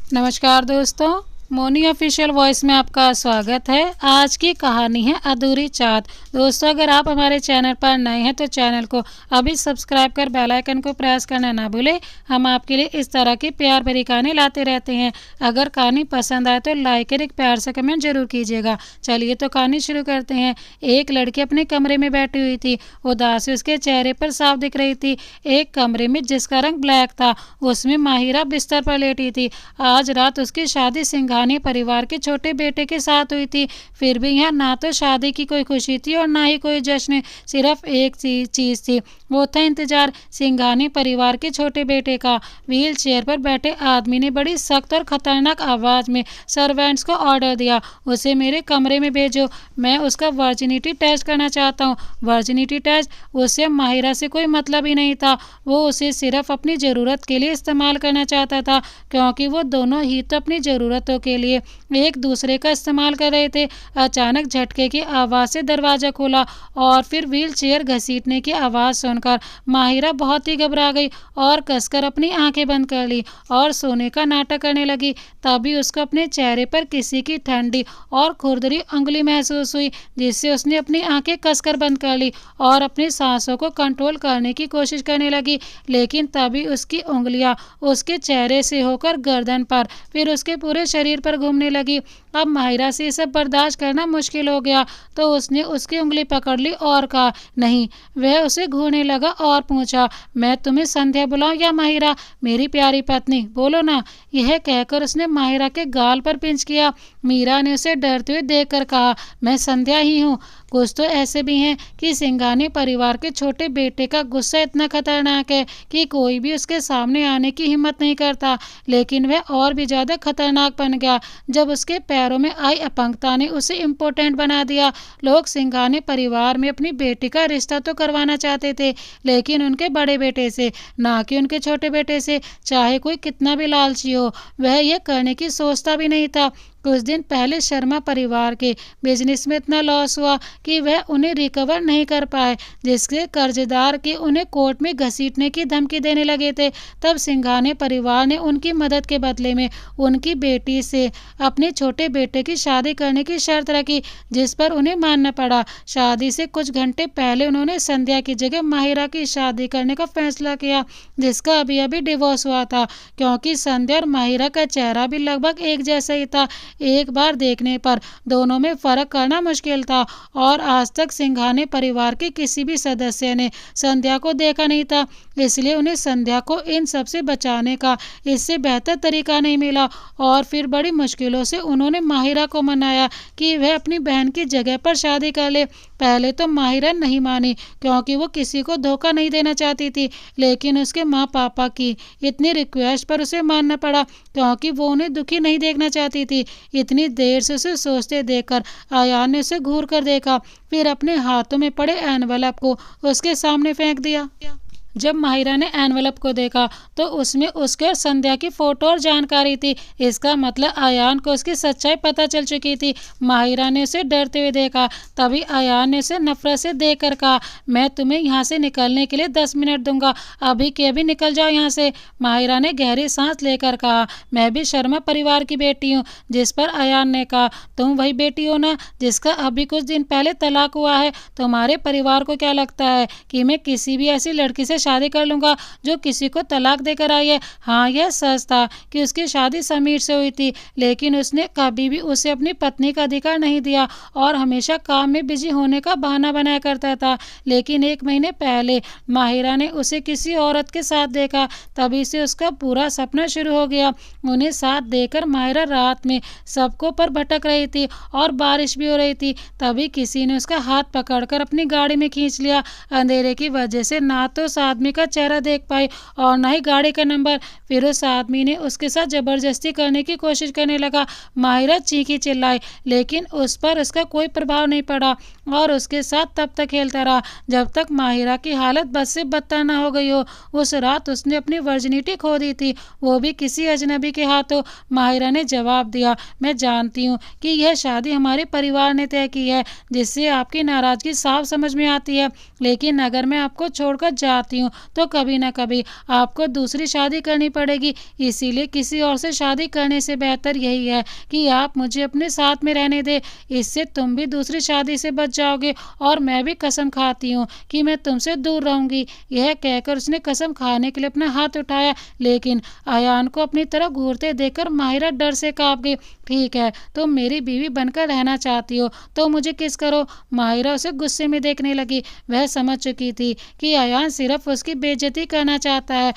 नमस्कार दोस्तों, Moni official voice में आपका स्वागत है। आज की कहानी है अधूरी चाहत। दोस्तों, अगर आप हमारे चैनल पर नए हैं तो चैनल को अभी सब्सक्राइब कर बेल आइकन को प्रेस करना ना भूलें। हम आपके लिए इस तरह की प्यार भरी कहानी लाते रहते हैं। अगर कहानी पसंद आए तो लाइक और एक प्यार से कमेंट जरूर कीजिएगा। चलिए तो कहानी शुरू करते हैं। एक लड़की अपने कमरे में बैठी हुई थी। उदासी उसके चेहरे पर साफ दिख रही थी। एक कमरे में जिसका रंग ब्लैक था, उसमें माहिरा बिस्तर पर लेटी थी। आज रात उसकी शादी सिंघानी परिवार के छोटे बेटे के साथ हुई थी। फिर भी यहाँ ना तो शादी की कोई खुशी थी और ना ही कोई जश्न। सिर्फ एक चीज थी, वो था इंतजार सिंघानी परिवार के छोटे बेटे का। व्हील चेयर पर बैठे आदमी ने बड़ी सख्त और खतरनाक आवाज में सर्वेंट्स को ऑर्डर दिया, उसे मेरे कमरे में भेजो। मैं उसका वर्जिनिटी टेस्ट करना चाहता हूँ। Virginity test? उससे माहिरा से कोई मतलब ही नहीं था। वो उसे सिर्फ अपनी ज़रूरत के लिए इस्तेमाल करना चाहता था, क्योंकि वो दोनों ही तो अपनी ज़रूरतों के लिए एक दूसरे का इस्तेमाल कर रहे थे। अचानक झटके की आवाज़ से दरवाज़ा खुला और फिर व्हील चेयर घसीटने की आवाज़ सुनकर माहिरा बहुत ही घबरा गई और कसकर अपनी आंखें बंद कर ली और सोने का नाटक करने लगी। तभी उसको अपने चेहरे पर किसी की ठंडी और खुरदरी उंगली महसूस हुई, जिससे उसने अपनी आंखें कसकर बंद कर ली और अपनी सांसों को कंट्रोल करने की कोशिश करने लगी। लेकिन तभी उसकी उंगलियां उसके चेहरे से होकर गर्दन पर, फिर उसके पूरे शरीर पर घूमने लगी। अब माहिरा से इसे बर्दाश्त करना मुश्किल हो गया, तो उसने उसकी उंगली पकड़ ली और कहा, नहीं। वह उसे घूरने लगा और पूछा, मैं तुम्हें संध्या बुलाऊं या माहिरा, मेरी प्यारी पत्नी, बोलो ना। यह कहकर उसने माहिरा के गाल पर पिंच किया। मीरा ने उसे डरते हुए देखकर कहा, मैं संध्या ही हूँ। कुछ तो ऐसे भी हैं कि सिंघानी परिवार के छोटे बेटे का गुस्सा इतना खतरनाक है कि कोई भी उसके सामने आने की हिम्मत नहीं करता। लेकिन वह और भी ज़्यादा खतरनाक बन गया जब उसके पैरों में आई अपंगता ने उसे इम्पोर्टेंट बना दिया। लोग सिंघानी परिवार में अपनी बेटी का रिश्ता तो करवाना चाहते थे, लेकिन उनके बड़े बेटे से, ना कि उनके छोटे बेटे से। चाहे कोई कितना भी लालची हो, वह यह करने की सोचता भी नहीं था। कुछ दिन पहले शर्मा परिवार के बिजनेस में इतना लॉस हुआ कि वह उन्हें रिकवर नहीं कर पाए, जिसके कर्जदार के उन्हें कोर्ट में घसीटने की धमकी देने लगे थे। तब सिंघानी परिवार ने उनकी मदद के बदले में उनकी बेटी से अपने छोटे बेटे की शादी करने की शर्त रखी, जिस पर उन्हें मानना पड़ा। शादी से कुछ घंटे पहले उन्होंने संध्या की जगह माहिरा की शादी करने का फैसला किया, जिसका अभी अभी डिवोर्स हुआ था, क्योंकि संध्या और माहिरा का चेहरा भी लगभग एक जैसा ही था। एक बार देखने पर दोनों में फर्क करना मुश्किल था और आज तक सिंघानी परिवार के किसी भी सदस्य ने संध्या को देखा नहीं था, इसलिए उन्हें संध्या को इन सब से बचाने का इससे बेहतर तरीका नहीं मिला। और फिर बड़ी मुश्किलों से उन्होंने माहिरा को मनाया कि वह अपनी बहन की जगह पर शादी कर ले। पहले तो माहिरा नहीं मानी, क्योंकि वो किसी को धोखा नहीं देना चाहती थी, लेकिन उसके माँ पापा की इतनी रिक्वेस्ट पर उसे मानना पड़ा, क्योंकि वो उन्हें दुखी नहीं देखना चाहती थी। इतनी देर से उसे सोचते देखकर आयान ने उसे घूर कर देखा, फिर अपने हाथों में पड़े एनवेलप को उसके सामने फेंक दिया। जब माहिरा ने एनवेलप को देखा तो उसमें उसके और संध्या की फोटो और जानकारी थी। इसका मतलब आयान को उसकी सच्चाई पता चल चुकी थी। माहिरा ने उसे डरते हुए देखा। तभी आयान ने उसे नफरत से देखकर कहा, मैं तुम्हें यहाँ से निकलने के लिए 10 मिनट दूंगा, अभी के अभी निकल जाओ यहाँ से। माहिरा ने गहरी सांस लेकर कहा, मैं भी शर्मा परिवार की बेटी हूँ। जिस पर आयान ने कहा, तुम वही बेटी हो ना जिसका अभी कुछ दिन पहले तलाक हुआ है? तुम्हारे परिवार को क्या लगता है कि मैं किसी भी ऐसी लड़की से शादी कर लूंगा जो किसी को तलाक देकर आई है? हाँ, यह सच था कि उसकी शादी समीर से हुई थी, लेकिन उसने कभी भी उसे अपनी पत्नी का अधिकार नहीं दिया और हमेशा काम में बिजी होने का बहाना बनाया करता था। लेकिन 1 महीने पहले माहिरा ने उसे किसी औरत के साथ देखा, तभी से उसका पूरा सपना शुरू हो गया। उन्हें साथ देकर माहिरा रात में सबको पर भटक रही थी और बारिश भी हो रही थी। तभी किसी ने उसका हाथ पकड़कर अपनी गाड़ी में खींच लिया। अंधेरे की वजह से ना तो उस आदमी का चेहरा देख पाई और ना ही गाड़ी का नंबर। फिर उस आदमी ने उसके साथ जबरदस्ती करने की कोशिश करने लगा। माहिरा चीखी चिल्लाई, लेकिन उस पर उसका कोई प्रभाव नहीं पड़ा और उसके साथ तब तक खेलता रहा जब तक माहिरा की हालत बद से बदतर ना हो गई हो। उस रात उसने अपनी वर्जिनिटी खो दी थी, वो भी किसी अजनबी के हाथों। माहिरा ने जवाब दिया, मैं जानती हूँ कि यह शादी हमारे परिवार ने तय की है, जिससे आपकी नाराजगी साफ समझ में आती है, लेकिन अगर मैं आपको छोड़कर जाती चाहती हूँ तो कभी ना कभी आपको दूसरी शादी करनी पड़ेगी। इसीलिए किसी और से शादी करने से बेहतर यही है कि आप मुझे अपने साथ में रहने दें। इससे तुम भी दूसरी शादी से बच जाओगे और मैं भी कसम खाती हूँ कि मैं तुमसे दूर रहूंगी। यह कहकर उसने कसम खाने के लिए अपना हाथ उठाया, लेकिन अयान को अपनी तरफ घूरते देखकर माहिरा डर से कांप गई। ठीक है, तुम मेरी बीवी बनकर रहना चाहती हो तो मुझे किस करो। माहिरा उसे गुस्से में देखने लगी। वह समझ चुकी थी कि अयान सिर्फ उसकी बेइज्जती करना चाहता है।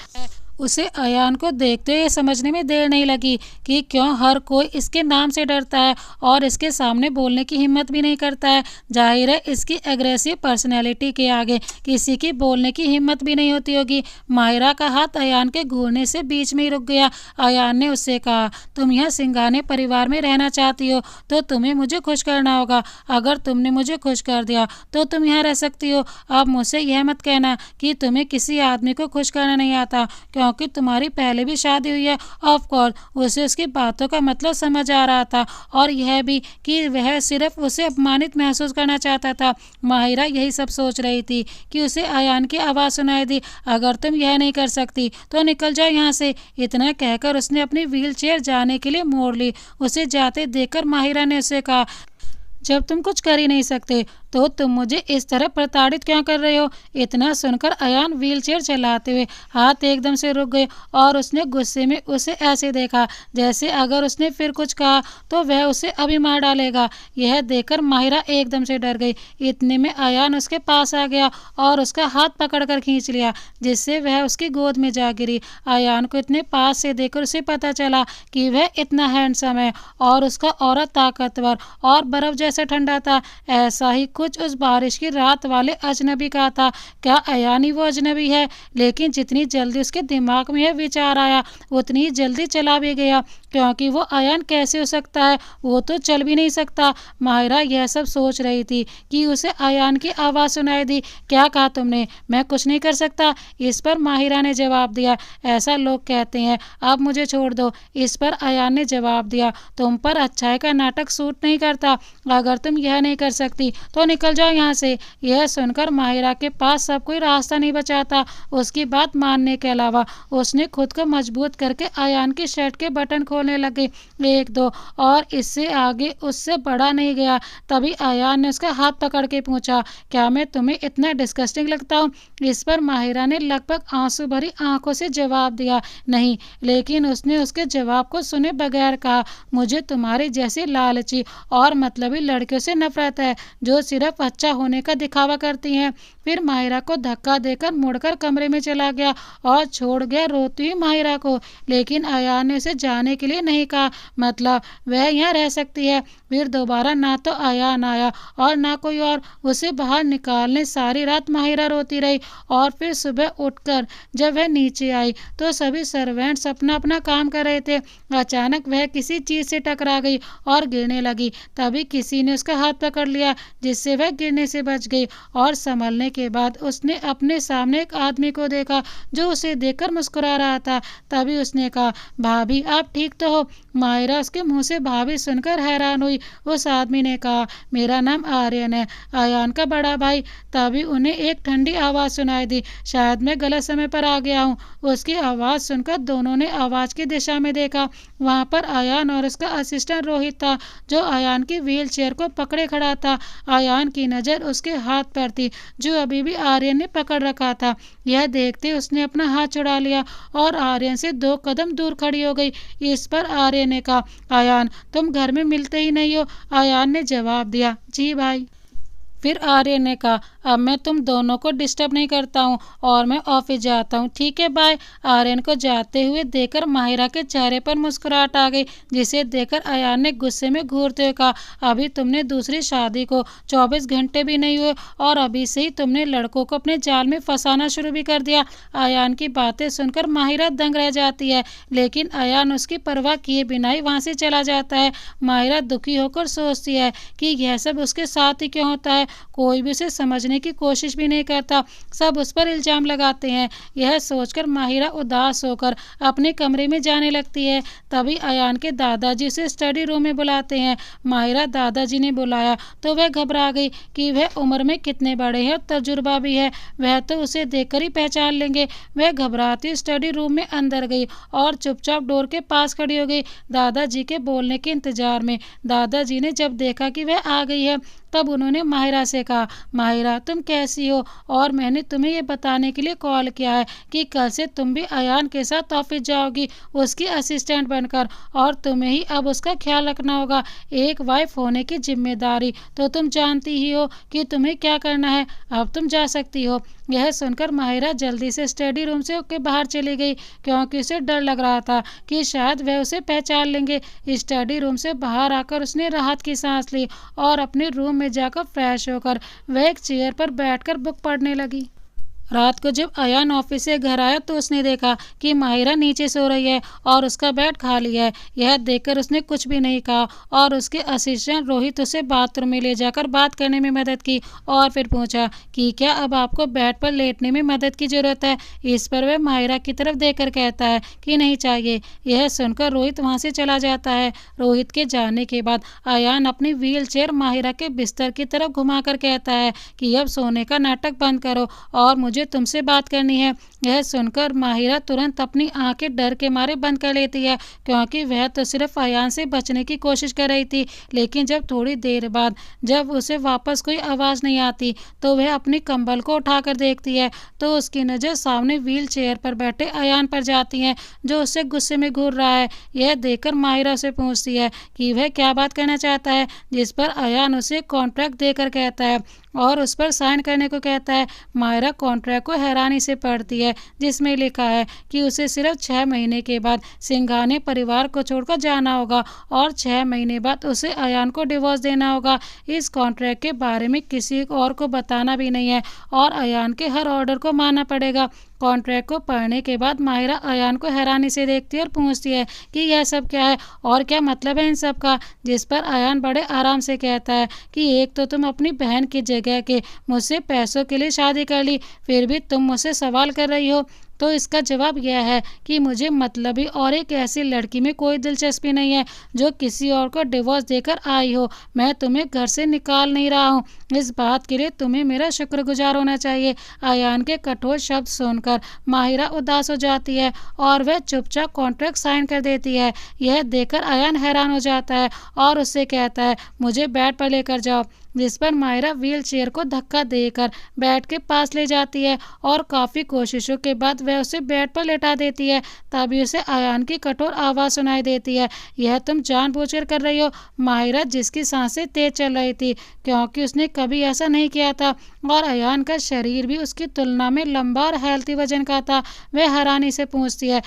उसे अयान को देखते हुए समझने में देर नहीं लगी कि क्यों हर कोई इसके नाम से डरता है और इसके सामने बोलने की हिम्मत भी नहीं करता है। जाहिर है इसकी एग्रेसिव पर्सनैलिटी के आगे किसी की बोलने की हिम्मत भी नहीं होती होगी। माहिरा का हाथ अयान के घूरने से बीच में ही रुक गया। अयान ने उससे कहा, तुम यह सिंघाने परिवार में रहना चाहती हो तो तुम्हें मुझे खुश करना होगा। अगर तुमने मुझे खुश कर दिया तो तुम यहाँ रह सकती हो। अब मुझसे यह मत कहना कि तुम्हें किसी आदमी को खुश करना नहीं आता, क्योंकि तुम्हारी पहले भी शादी हुई है। ऑफ कोर्स उसे उसकी बातों का मतलब समझ आ रहा था और यह भी कि वह सिर्फ उसे अपमानित महसूस करना चाहता था। माहिरा यही सब सोच रही थी कि उसे अयान की आवाज़ सुनाई दी, अगर तुम यह नहीं कर सकती तो निकल जाओ यहाँ से। इतना कहकर उसने अपनी व्हीलचेयर जाने के लिए मोड़ ली। उसे जाते देखकर माहिरा ने उसे कहा, जब तुम कुछ कर ही नहीं सकते तो तुम मुझे इस तरह प्रताड़ित क्यों कर रहे हो। इतना सुनकर अयान व्हीलचेयर चलाते हुए हाथ एकदम से रुक गए और उसने गुस्से में उसे ऐसे देखा जैसे अगर उसने फिर कुछ कहा तो वह उसे अभी मार डालेगा। यह देखकर माहिरा एकदम से डर गई। इतने में अयान उसके पास आ गया और उसका हाथ पकड़कर खींच लिया, जिससे वह उसकी गोद में जा गिरी। अयान को इतने पास से देखकर उसे पता चला कि वह इतना हैंडसम है और उसका औरत ताकतवर और बर्फ जैसा ठंडा था। ऐसा ही कुछ उस बारिश की रात वाले अजनबी का था। क्या अयान ही वो अजनबी है? लेकिन जितनी जल्दी उसके दिमाग में यह विचार आया उतनी ही जल्दी चला भी गया, क्योंकि वो अयान कैसे हो सकता है, वो तो चल भी नहीं सकता। माहिरा यह सब सोच रही थी कि उसे अयान की आवाज़ सुनाई दी। क्या कहा तुमने? मैं कुछ नहीं कर सकता। इस पर माहिरा ने जवाब दिया, ऐसा लोग कहते हैं, अब मुझे छोड़ दो। इस पर अयान ने जवाब दिया, तुम पर अच्छाई का नाटक सूट नहीं करता। अगर तुम यह नहीं कर सकती तो निकल जाओ यहाँ से। यह सुनकर माहिरा के पास सब कोई रास्ता नहीं बचा था उसकी बात मानने के अलावा। उसने खुद को मजबूत करके अयान की शर्ट के बटन खोलने लगे, एक दो, और इससे आगे उससे बढ़ा नहीं गया। तभी अयान ने उसका हाथ पकड़ के पूछा, क्या मैं तुम्हें इतना डिस्गस्टिंग लगता हूँ? इस पर माहिरा ने लगभग आंसू भरी आंखों से जवाब दिया, नहीं। लेकिन उसने उसके जवाब को सुने बगैर कहा, मुझे तुम्हारी जैसी लालची और मतलबी लड़कियों से नफरत है जो सिर्फ अच्छा होने का दिखावा करती हैं। फिर माहिरा को धक्का देकर मुड़कर कमरे में चला गया और छोड़ गया रोती हुई माहिरा को। लेकिन अयान ने उसे जाने के लिए नहीं कहा, मतलब वह यहाँ रह सकती है। फिर दोबारा ना तो अयान आया और ना कोई और। उसे बाहर निकालने सारी रात माहिरा रोती रही और फिर सुबह उठकर जब वह नीचे आई तो सभी सर्वेंट्स अपना अपना काम कर रहे थे। अचानक वह किसी चीज़ से टकरा गई और गिरने लगी। तभी किसी ने उसका हाथ पकड़ लिया, जिससे वह गिरने से बच गई और संभलने के बाद उसने अपने सामने एक आदमी को देखा जो उसे देखकर मुस्कुरा रहा था। तभी उसने कहा, भाभी आप ठीक तो हो? माहिरा उसके मुंह से भाभी सुनकर हैरान हुई। उस आदमी ने कहा, मेरा नाम आर्यन है, अयान का बड़ा भाई। तभी उन्हें एक ठंडी आवाज़ सुनाई दी, शायद मैं गलत समय पर आ गया हूँ। उसकी आवाज़ सुनकर दोनों ने आवाज़ की दिशा में देखा। वहाँ पर अयान और उसका असिस्टेंट रोहित था, जो अयान की व्हील चेयर को पकड़े खड़ा था। अयान की नज़र उसके हाथ पर थी जो अभी भी आर्यन ने पकड़ रखा था। यह देखते उसने अपना हाथ छुड़ा लिया और आर्यन से 2 कदम दूर खड़ी हो गई। इस पर आर्यन ने कहा, अयान तुम घर में मिलते ही नहीं हो। अयान ने जवाब दिया, जी भाई। फिर आर्यन ने कहा, अब मैं तुम दोनों को डिस्टर्ब नहीं करता हूँ और मैं ऑफिस जाता हूँ, ठीक है बाय। आर्यन को जाते हुए देखकर माहिरा के चेहरे पर मुस्कुराहट आ गई, जिसे देखकर अयान ने गुस्से में घूरते हुए कहा, अभी तुमने दूसरी शादी को 24 घंटे भी नहीं हुए और अभी से ही तुमने लड़कों को अपने जाल में फंसाना शुरू भी कर दिया। अयान की बातें सुनकर माहिरा दंग रह जाती है, लेकिन अयान उसकी परवाह किए बिना ही वहाँ से चला जाता है। माहिरा दुखी होकर सोचती है कि यह सब उसके साथ ही क्यों होता है। कोई भी उसे समझने समझने की कोशिश भी नहीं करता, सब उस पर इल्ज़ाम लगाते हैं। यह सोचकर माहिरा उदास होकर अपने कमरे में जाने लगती है। तभी अयान के दादाजी उसे स्टडी रूम में बुलाते हैं। माहिरा दादाजी ने बुलाया तो वह घबरा गई कि वह उम्र में कितने बड़े हैं और तजुर्बा भी है, वह तो उसे देखकर ही पहचान लेंगे। वह घबराती स्टडी रूम में अंदर गई और चुपचाप डोर के पास खड़ी हो गई, दादाजी के बोलने के इंतजार में। दादाजी ने जब देखा कि वह आ गई है तब उन्होंने माहिरा से कहा, माहिरा तुम कैसी हो, और मैंने तुम्हें ये बताने के लिए कॉल किया है कि कल से तुम भी अयान के साथ ऑफिस जाओगी उसकी असिस्टेंट बनकर, और तुम्हें ही अब उसका ख्याल रखना होगा। एक वाइफ होने की जिम्मेदारी तो तुम जानती ही हो कि तुम्हें क्या करना है। अब तुम जा सकती हो। यह सुनकर माहिरा जल्दी से स्टडी रूम से होकर बाहर चली गई, क्योंकि उसे डर लग रहा था कि शायद वह उसे पहचान लेंगे। स्टडी रूम से बाहर आकर उसने राहत की सांस ली और अपने रूम में जाकर फ्रेश होकर वह एक चेयर पर बैठकर बुक पढ़ने लगी। रात को जब अयान ऑफिस से घर आया तो उसने देखा कि माहिरा नीचे सो रही है और उसका बेड खाली है। यह देखकर उसने कुछ भी नहीं कहा और उसके असिस्टेंट रोहित उसे बाथरूम में ले जाकर बात करने में मदद की और फिर पूछा कि क्या अब आपको बेड पर लेटने में मदद की ज़रूरत है। इस पर वह माहिरा की तरफ देखकर कहता है कि नहीं चाहिए। यह सुनकर रोहित वहाँ से चला जाता है। रोहित के जाने के बाद अयान अपनी व्हील चेयर माहिरा के बिस्तर की तरफ घुमाकर कहता है कि अब सोने का नाटक बंद करो और मुझे तुमसे बात करनी है। यह सुनकर माहिरा तुरंत अपनी आंखें डर के मारे बंद कर लेती है, क्योंकि वह तो सिर्फ अयान से बचने की कोशिश कर रही थी। लेकिन जब थोड़ी देर बाद जब उसे वापस कोई आवाज़ नहीं आती तो वह अपनी कंबल को उठाकर देखती है तो उसकी नज़र सामने व्हील चेयर पर बैठे अयान पर जाती है, जो उससे गुस्से में घूर रहा है। यह देखकर माहिरा से पूछती है कि वह क्या बात करना चाहता है, जिस पर अयान उसे कॉन्ट्रैक्ट देकर कहता है और उस पर साइन करने को कहता है। माहिरा कॉन्ट्रैक्ट को हैरानी से पढ़ती है, जिसमें लिखा है कि उसे सिर्फ 6 महीने के बाद सिंघानिया परिवार को छोड़कर जाना होगा और 6 महीने बाद उसे अयान को डिवोर्स देना होगा। इस कॉन्ट्रैक्ट के बारे में किसी और को बताना भी नहीं है और अयान के हर ऑर्डर को मानना पड़ेगा। कॉन्ट्रैक्ट को पढ़ने के बाद माहिरा अयान को हैरानी से देखती है और पूछती है कि यह सब क्या है और क्या मतलब है इन सब का, जिस पर अयान बड़े आराम से कहता है कि एक तो तुम अपनी बहन की जगह के मुझसे पैसों के लिए शादी कर ली, फिर भी तुम मुझसे सवाल कर रही हो। तो इसका जवाब यह है कि मुझे मतलबी और एक ऐसी लड़की में कोई दिलचस्पी नहीं है जो किसी और को डिवोर्स देकर आई हो। मैं तुम्हें घर से निकाल नहीं रहा हूँ, इस बात के लिए तुम्हें मेरा शुक्रगुजार होना चाहिए। अयान के कठोर शब्द सुनकर माहिरा उदास हो जाती है और वह चुपचाप कॉन्ट्रैक्ट साइन कर देती है। यह देखकर अयान हैरान हो जाता है और उससे कहता है मुझे बेड पर लेकर जाओ, जिस पर माहिरा व्हील चेयर को धक्का देकर बेड के पास ले जाती है और काफ़ी कोशिशों के बाद वह उसे बेड पर लेटा देती है। तभी उसे अयान की कठोर आवाज़ सुनाई देती है, यह तुम जानबूझकर कर रही हो। माहिरा जिसकी सांसें तेज चल रही थी, क्योंकि उसने कभी ऐसा नहीं किया था और अयान का शरीर भी उसकी तुलना में लंबा और हेल्थी वजन का था। वह हैरानी से पूछती है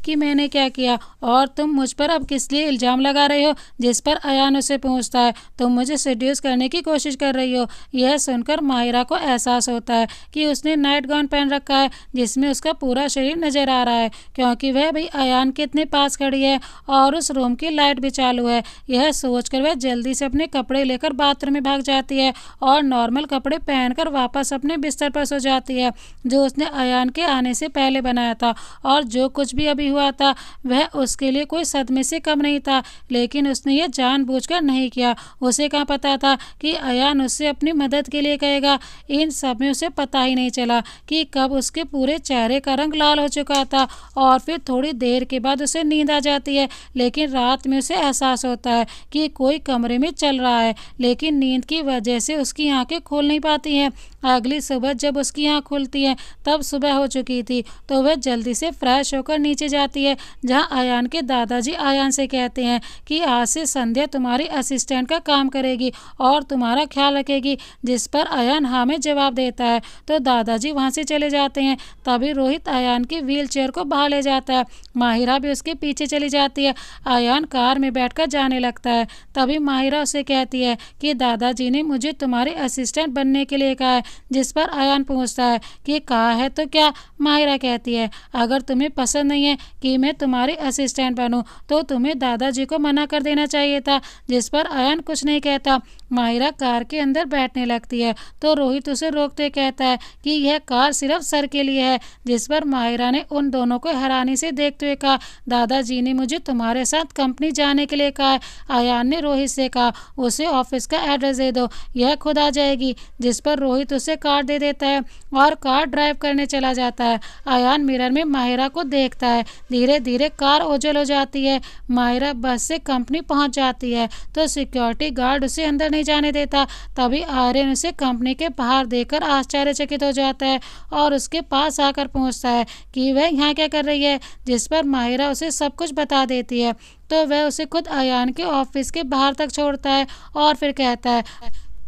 कि मैंने क्या किया और तुम मुझ पर अब किस लिए इल्ज़ाम लगा रहे हो, जिस पर अयान उसे पूछता है तुम मुझे सेड्यूस करने की कोशिश कर रही हो। यह सुनकर माहिरा को एहसास होता है कि उसने नाइट गाउन पहन रखा है जिसमें उसका पूरा शरीर नज़र आ रहा है, क्योंकि वह भी अयान के इतने पास खड़ी है और उस रूम की लाइट भी चालू है। यह सोचकर वह जल्दी से अपने कपड़े लेकर बाथरूम में भाग जाती है और नॉर्मल कपड़े पहनकर वापस अपने बिस्तर पर सो जाती है, जो उसने अयान के आने से पहले बनाया था। और जो कुछ भी अभी हुआ था वह उसके लिए कोई सदमे से कम नहीं था, लेकिन उसने यह जानबूझकर नहीं किया। उसे क्या पता था कि अयान उससे अपनी मदद के लिए कहेगा। इन सब में उसे पता ही नहीं चला कि कब उसके पूरे चेहरे का रंग लाल हो चुका था और फिर थोड़ी देर के बाद उसे नींद आ जाती है। लेकिन रात में उसे एहसास होता है कि कोई कमरे में चल रहा है, लेकिन नींद की वजह से उसकी आंखें खोल नहीं पाती हैं। अगली सुबह जब उसकी आँख खुलती है तब सुबह हो चुकी थी, तो वह जल्दी से फ्रेश होकर नीचे जाती है, जहां अयान के दादाजी अयान से कहते हैं कि आज से संध्या तुम्हारी असिस्टेंट का काम करेगी और तुम्हारा ख्याल रखेगी, जिस पर अयान हाँ में जवाब देता है। तो दादाजी वहां से चले जाते हैं। तभी रोहित अयान की व्हील चेयर को बाहर ले जाता है, माहिरा भी उसके पीछे चली जाती है। अयान कार में बैठकर जाने लगता है। तभी माहिरा उसे कहती है कि दादाजी ने मुझे तुम्हारे असिस्टेंट बनने के लिए कहा है, जिस पर अयान पूछता है कि कहा है तो क्या। माहिरा कहती है अगर तुम्हें पसंद नहीं है कि मैं तुम्हारी असिस्टेंट बनूं, तो तुम्हें दादाजी को मना कर देना चाहिए था। जिस पर अयान कुछ नहीं कहता। माहिरा कार के अंदर बैठने लगती है तो रोहित उसे रोकते कहता है कि यह कार सिर्फ सर के लिए है। जिस पर माहिरा ने उन दोनों को हैरानी से देखते हुए कहा, दादाजी ने मुझे तुम्हारे साथ कंपनी जाने के लिए कहा है। अयान ने रोहित से कहा, उसे ऑफिस का एड्रेस दे दो, यह खुद आ जाएगी। जिस पर रोहित उसे कार दे देता है और कार ड्राइव करने चला जाता है। अयान मिरर में माहिरा को देखता है। धीरे धीरे कार ओझल हो जाती है। माहिरा बस से कंपनी पहुंच जाती है तो सिक्योरिटी गार्ड उसे अंदर नहीं जाने देता। तभी आर्यन उसे कंपनी के बाहर देखकर आश्चर्यचकित हो जाता है और उसके पास आकर पूछता है कि वह यहाँ क्या कर रही है। जिस पर माहिरा उसे सब कुछ बता देती है तो वह उसे खुद अयान के ऑफिस के बाहर तक छोड़ता है और फिर कहता है,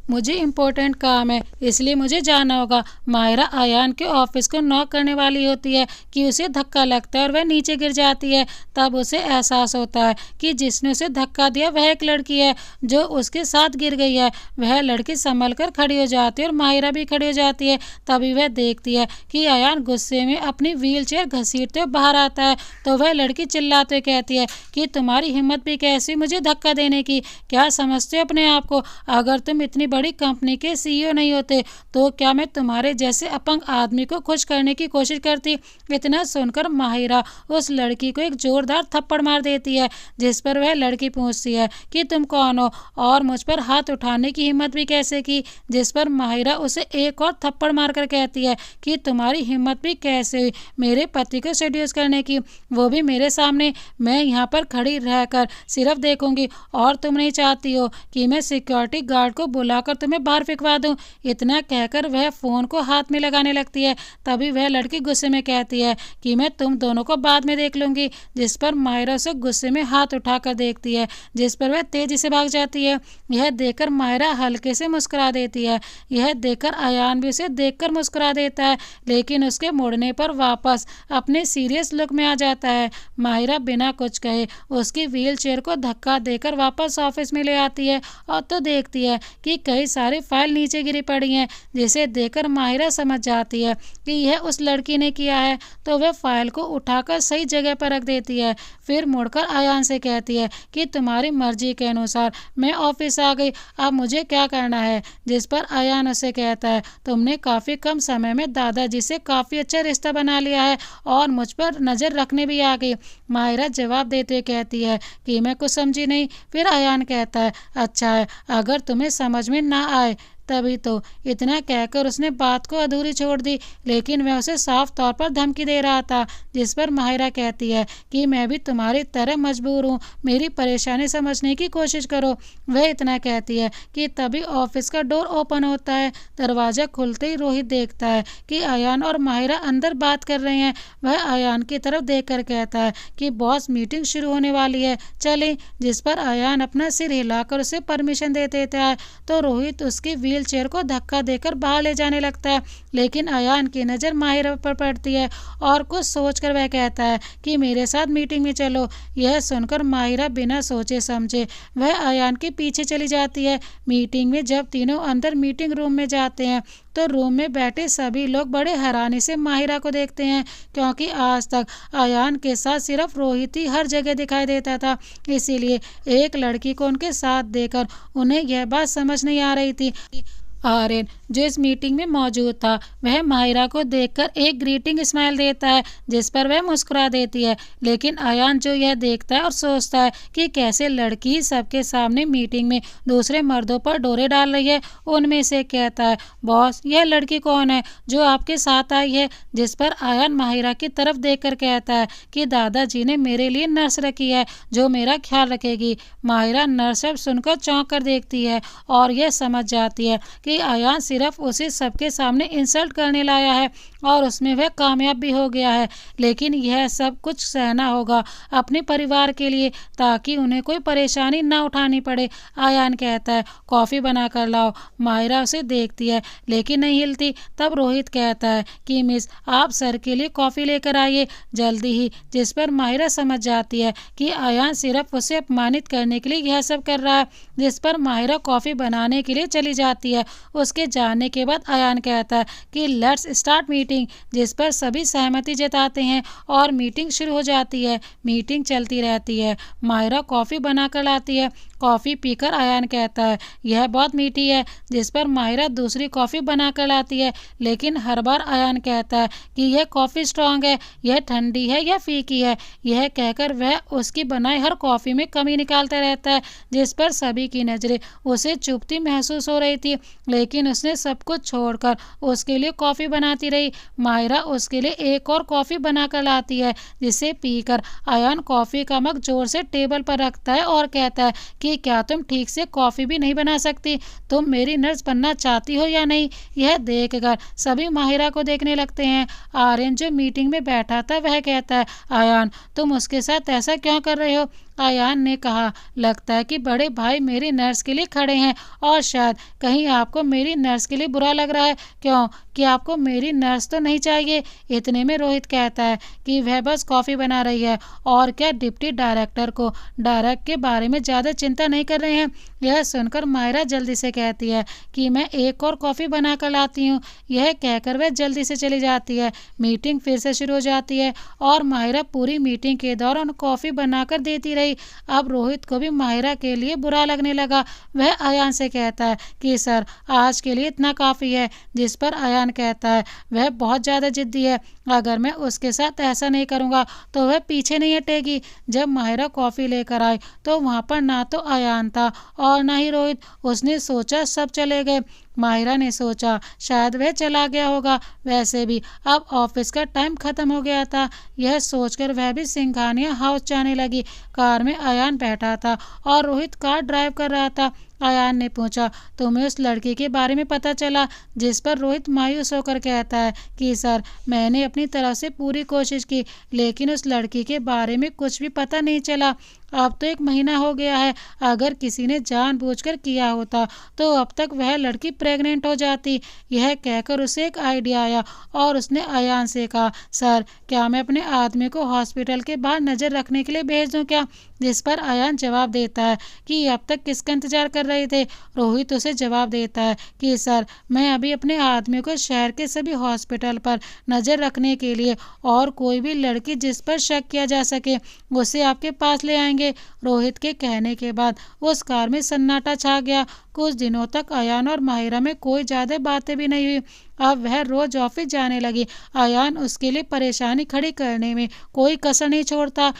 मुझे इम्पोर्टेंट काम है इसलिए मुझे जाना होगा। माहिरा अयान के ऑफिस को नॉक करने वाली होती है कि उसे धक्का लगता है और वह नीचे गिर जाती है। तब उसे एहसास होता है कि जिसने उसे धक्का दिया वह एक लड़की है जो उसके साथ गिर गई है। वह लड़की संभल कर खड़ी हो जाती है और माहिरा भी खड़ी हो जाती है। तभी वह देखती है कि अयान गुस्से में अपनी व्हील चेयर घसीटते हुए बाहर आता है तो वह लड़की चिल्लाते हुए कहती है कि तुम्हारी हिम्मत भी कैसी मुझे धक्का देने की, क्या समझते हो अपने आप को? अगर तुम इतनी बड़ी कंपनी के सीईओ नहीं होते तो क्या मैं तुम्हारे जैसे अपंग आदमी को खुश करने की कोशिश करती? इतना सुनकर माहिरा उस लड़की को एक जोरदार थप्पड़ मार देती है। जिस पर वह लड़की पूछती है कि तुम कौन हो और मुझ पर हाथ उठाने की हिम्मत भी कैसे की? जिस पर माहिरा उसे एक और थप्पड़ मारकर कहती है कि तुम्हारी हिम्मत भी कैसे हुई मेरे पति को सेड्यूस करने की, वो भी मेरे सामने। मैं यहाँ पर खड़ी रहकर सिर्फ देखूंगी और तुम नहीं चाहती हो कि मैं सिक्योरिटी गार्ड को बुलाकर तुम्हें बाहर फेंकवा दूं। इतना कहकर वह फोन को हाथ में लगाने लगती है। तभी वह लड़की गुस्से में कहती है कि मैं तुम दोनों को बाद में देख लूंगी। जिस पर माहिरा उसे गुस्से में हाथ उठाकर देखती है जिस पर वह तेजी से भाग जाती है। यह देखकर माहिरा हल्के से मुस्कुरा देती है। यह देखकर अयान भी उसे देखकर मुस्कुरा देता है लेकिन उसके मुड़ने पर वापस अपने सीरियस लुक में आ जाता है। माहिरा बिना कुछ कहे उसकी व्हील चेयर को धक्का देकर वापस ऑफिस में ले आती है और तो देखती है कि कई सारी फाइल नीचे गिरी पड़ी हैं। जिसे देखकर माहिरा समझ जाती है कि यह उस लड़की ने किया है तो वह फाइल को उठाकर सही जगह पर रख देती है। फिर मुड़कर अयान से कहती है कि तुम्हारी मर्जी के अनुसार मैं ऑफिस आ गई, अब मुझे क्या करना है? जिस पर अयान उसे कहता है तुमने काफ़ी कम समय में दादाजी से काफ़ी अच्छा रिश्ता बना लिया है और मुझ पर नज़र रखने भी आ गई। माहिरा जवाब देते हुए कहती है कि मैं कुछ समझी नहीं। फिर अयान कहता है, अच्छा है अगर तुम्हें समझ में ना आए तभी तो। इतना कहकर उसने बात को अधूरी छोड़ दी लेकिन वह उसे साफ तौर पर धमकी दे रहा था। जिस पर माहिरा कहती है कि मैं भी तुम्हारी तरह मजबूर हूँ, मेरी परेशानी समझने की कोशिश करो। वह इतना कहती है कि तभी ऑफिस का डोर ओपन होता है। दरवाज़ा खुलते ही रोहित देखता है कि अयान और माहिरा अंदर बात कर रहे हैं। वह अयान की तरफ देखकर कहता है कि बॉस मीटिंग शुरू होने वाली है, चलें। जिस पर अयान अपना सिर हिलाकर उसे परमिशन दे देता है तो रोहित उसकी व्हील चेयर को धक्का देकर बाहर ले जाने लगता है। लेकिन अयान की नज़र माहिरा पर पड़ती है और कुछ सोचकर वह कहता है कि मेरे साथ मीटिंग में चलो। यह सुनकर माहिरा बिना सोचे समझे वह अयान के पीछे चली जाती है। मीटिंग में जब तीनों अंदर मीटिंग रूम में जाते हैं तो रूम में बैठे सभी लोग बड़े हैरानी से माहिरा को देखते हैं क्योंकि आज तक अयान के साथ सिर्फ रोहित ही हर जगह दिखाई देता था। इसीलिए एक लड़की को उनके साथ देखकर उन्हें यह बात समझ नहीं आ रही थी। आर्यन जो इस मीटिंग में मौजूद था वह माहिरा को देखकर एक ग्रीटिंग स्माइल देता है जिस पर वह मुस्कुरा देती है। लेकिन अयान जो यह देखता है और सोचता है कि कैसे लड़की सबके सामने मीटिंग में दूसरे मर्दों पर डोरे डाल रही है, उनमें से कहता है, बॉस यह लड़की कौन है जो आपके साथ आई है? जिस पर अयान माहिरा की तरफ देखकर कहता है कि दादाजी ने मेरे लिए नर्स रखी है जो मेरा ख्याल रखेगी। माहिरा नर्स शब्द सुनकर चौंक कर देखती है और यह समझ जाती है कि अयान सिर्फ उसे सबके सामने इंसल्ट करने लाया है और उसमें वह कामयाब भी हो गया है। लेकिन यह सब कुछ सहना होगा अपने परिवार के लिए ताकि उन्हें कोई परेशानी ना उठानी पड़े। अयान कहता है, कॉफ़ी बना कर लाओ। माहिरा उसे देखती है लेकिन नहीं हिलती। तब रोहित कहता है कि मिस आप सर के लिए कॉफ़ी लेकर आइए जल्दी ही। जिस पर माहिरा समझ जाती है कि अयान सिर्फ उसे अपमानित करने के लिए यह सब कर रहा है। जिस पर माहिरा कॉफ़ी बनाने के लिए चली जाती है। उसके जाने जानने के बाद अयान कहता है कि लेट्स स्टार्ट मीटिंग, जिस पर सभी सहमति जताते हैं और मीटिंग शुरू हो जाती है। मीटिंग चलती रहती है। मायरा कॉफ़ी बनाकर लाती है। कॉफ़ी पीकर अयान कहता है यह बहुत मीठी है, जिस पर माहिरा दूसरी कॉफ़ी बना कर लाती है। लेकिन हर बार अयान कहता है कि यह कॉफ़ी स्ट्रांग है, यह ठंडी है या फीकी है। यह कहकर वह उसकी बनाई हर कॉफ़ी में कमी निकालता रहता है, जिस पर सभी की नज़रें उसे चुभती महसूस हो रही थी। लेकिन उसने सब कुछ छोड़कर उसके लिए कॉफ़ी बनाती रही। माहिरा उसके लिए एक और कॉफ़ी बना कर लाती है, जिसे पीकर अयान कॉफ़ी का मग जोर से टेबल पर रखता है और कहता है कि क्या तुम ठीक से कॉफ़ी भी नहीं बना सकती? तुम मेरी नर्स बनना चाहती हो या नहीं? यह देखकर सभी माहिरा को देखने लगते हैं। आर्यन जो मीटिंग में बैठा था वह कहता है अयान, तुम उसके साथ ऐसा क्यों कर रहे हो? अयान ने कहा, लगता है कि बड़े भाई मेरी नर्स के लिए खड़े हैं और शायद कहीं आपको मेरी नर्स के लिए बुरा लग रहा है। क्यों कि आपको मेरी नर्स तो नहीं चाहिए? इतने में रोहित कहता है कि वह बस कॉफ़ी बना रही है और क्या डिप्टी डायरेक्टर को डायरेक्ट के बारे में ज़्यादा चिंता नहीं कर रहे हैं। यह सुनकर मायरा जल्दी से कहती है कि मैं एक और कॉफ़ी बना कर लाती हूँ। यह कहकर वह जल्दी से चली जाती है। मीटिंग फिर से शुरू हो जाती है और माहिरा पूरी मीटिंग के दौरान कॉफ़ी बनाकर देती रही। अब रोहित को भी माहिरा के लिए बुरा लगने लगा। वह अयान से कहता है कि सर, आज के लिए इतना काफ़ी है, जिस पर अयान कहता है वह बहुत ज़्यादा जिद्दी है। अगर मैं उसके साथ ऐसा नहीं करूँगा तो वह पीछे नहीं हटेगी। जब माहिरा कॉफ़ी लेकर आई तो वहाँ पर ना तो अयान था और ना ही रोहित। उसने सोचा सब चले गए। माहिरा ने सोचा शायद वह चला गया होगा। वैसे भी अब ऑफिस का टाइम ख़त्म हो गया था। यह सोचकर वह भी सिंघानिया हाउस जाने लगी। कार में अयान बैठा था और रोहित कार ड्राइव कर रहा था। अयान ने पूछा, तुम्हें उस लड़की के बारे में पता चला? जिस पर रोहित मायूस होकर कहता है कि सर, मैंने अपनी तरफ से पूरी कोशिश की, लेकिन उस लड़की के बारे में कुछ भी पता नहीं चला। अब तो 1 महीना हो गया है। अगर किसी ने जानबूझकर किया होता तो अब तक वह लड़की प्रेग्नेंट हो जाती। यह कहकर उसे एक आइडिया आया और उसने अयान से कहा, सर, क्या मैं अपने आदमी को हॉस्पिटल के बाहर नज़र रखने के लिए भेज दूं क्या? जिस पर अयान जवाब देता है कि अब तक किसका इंतजार कर रहे थे? रोहित उसे जवाब देता है कि सर, मैं अभी अपने आदमी को शहर के सभी हॉस्पिटल पर नज़र रखने के लिए और कोई भी लड़की जिस पर शक किया जा सके उसे आपके पास ले आएंगे। रोहित के कहने के बाद उस कार में सन्नाटा छा गया। कुछ दिनों तक अयान और माहिरा में कोई ज़्यादा बातें भी नहीं हुई। अब वह रोज ऑफिस जाने लगी। अयान उसके लिए परेशानी खड़ी करने में कोई कसर नहीं छोड़ता,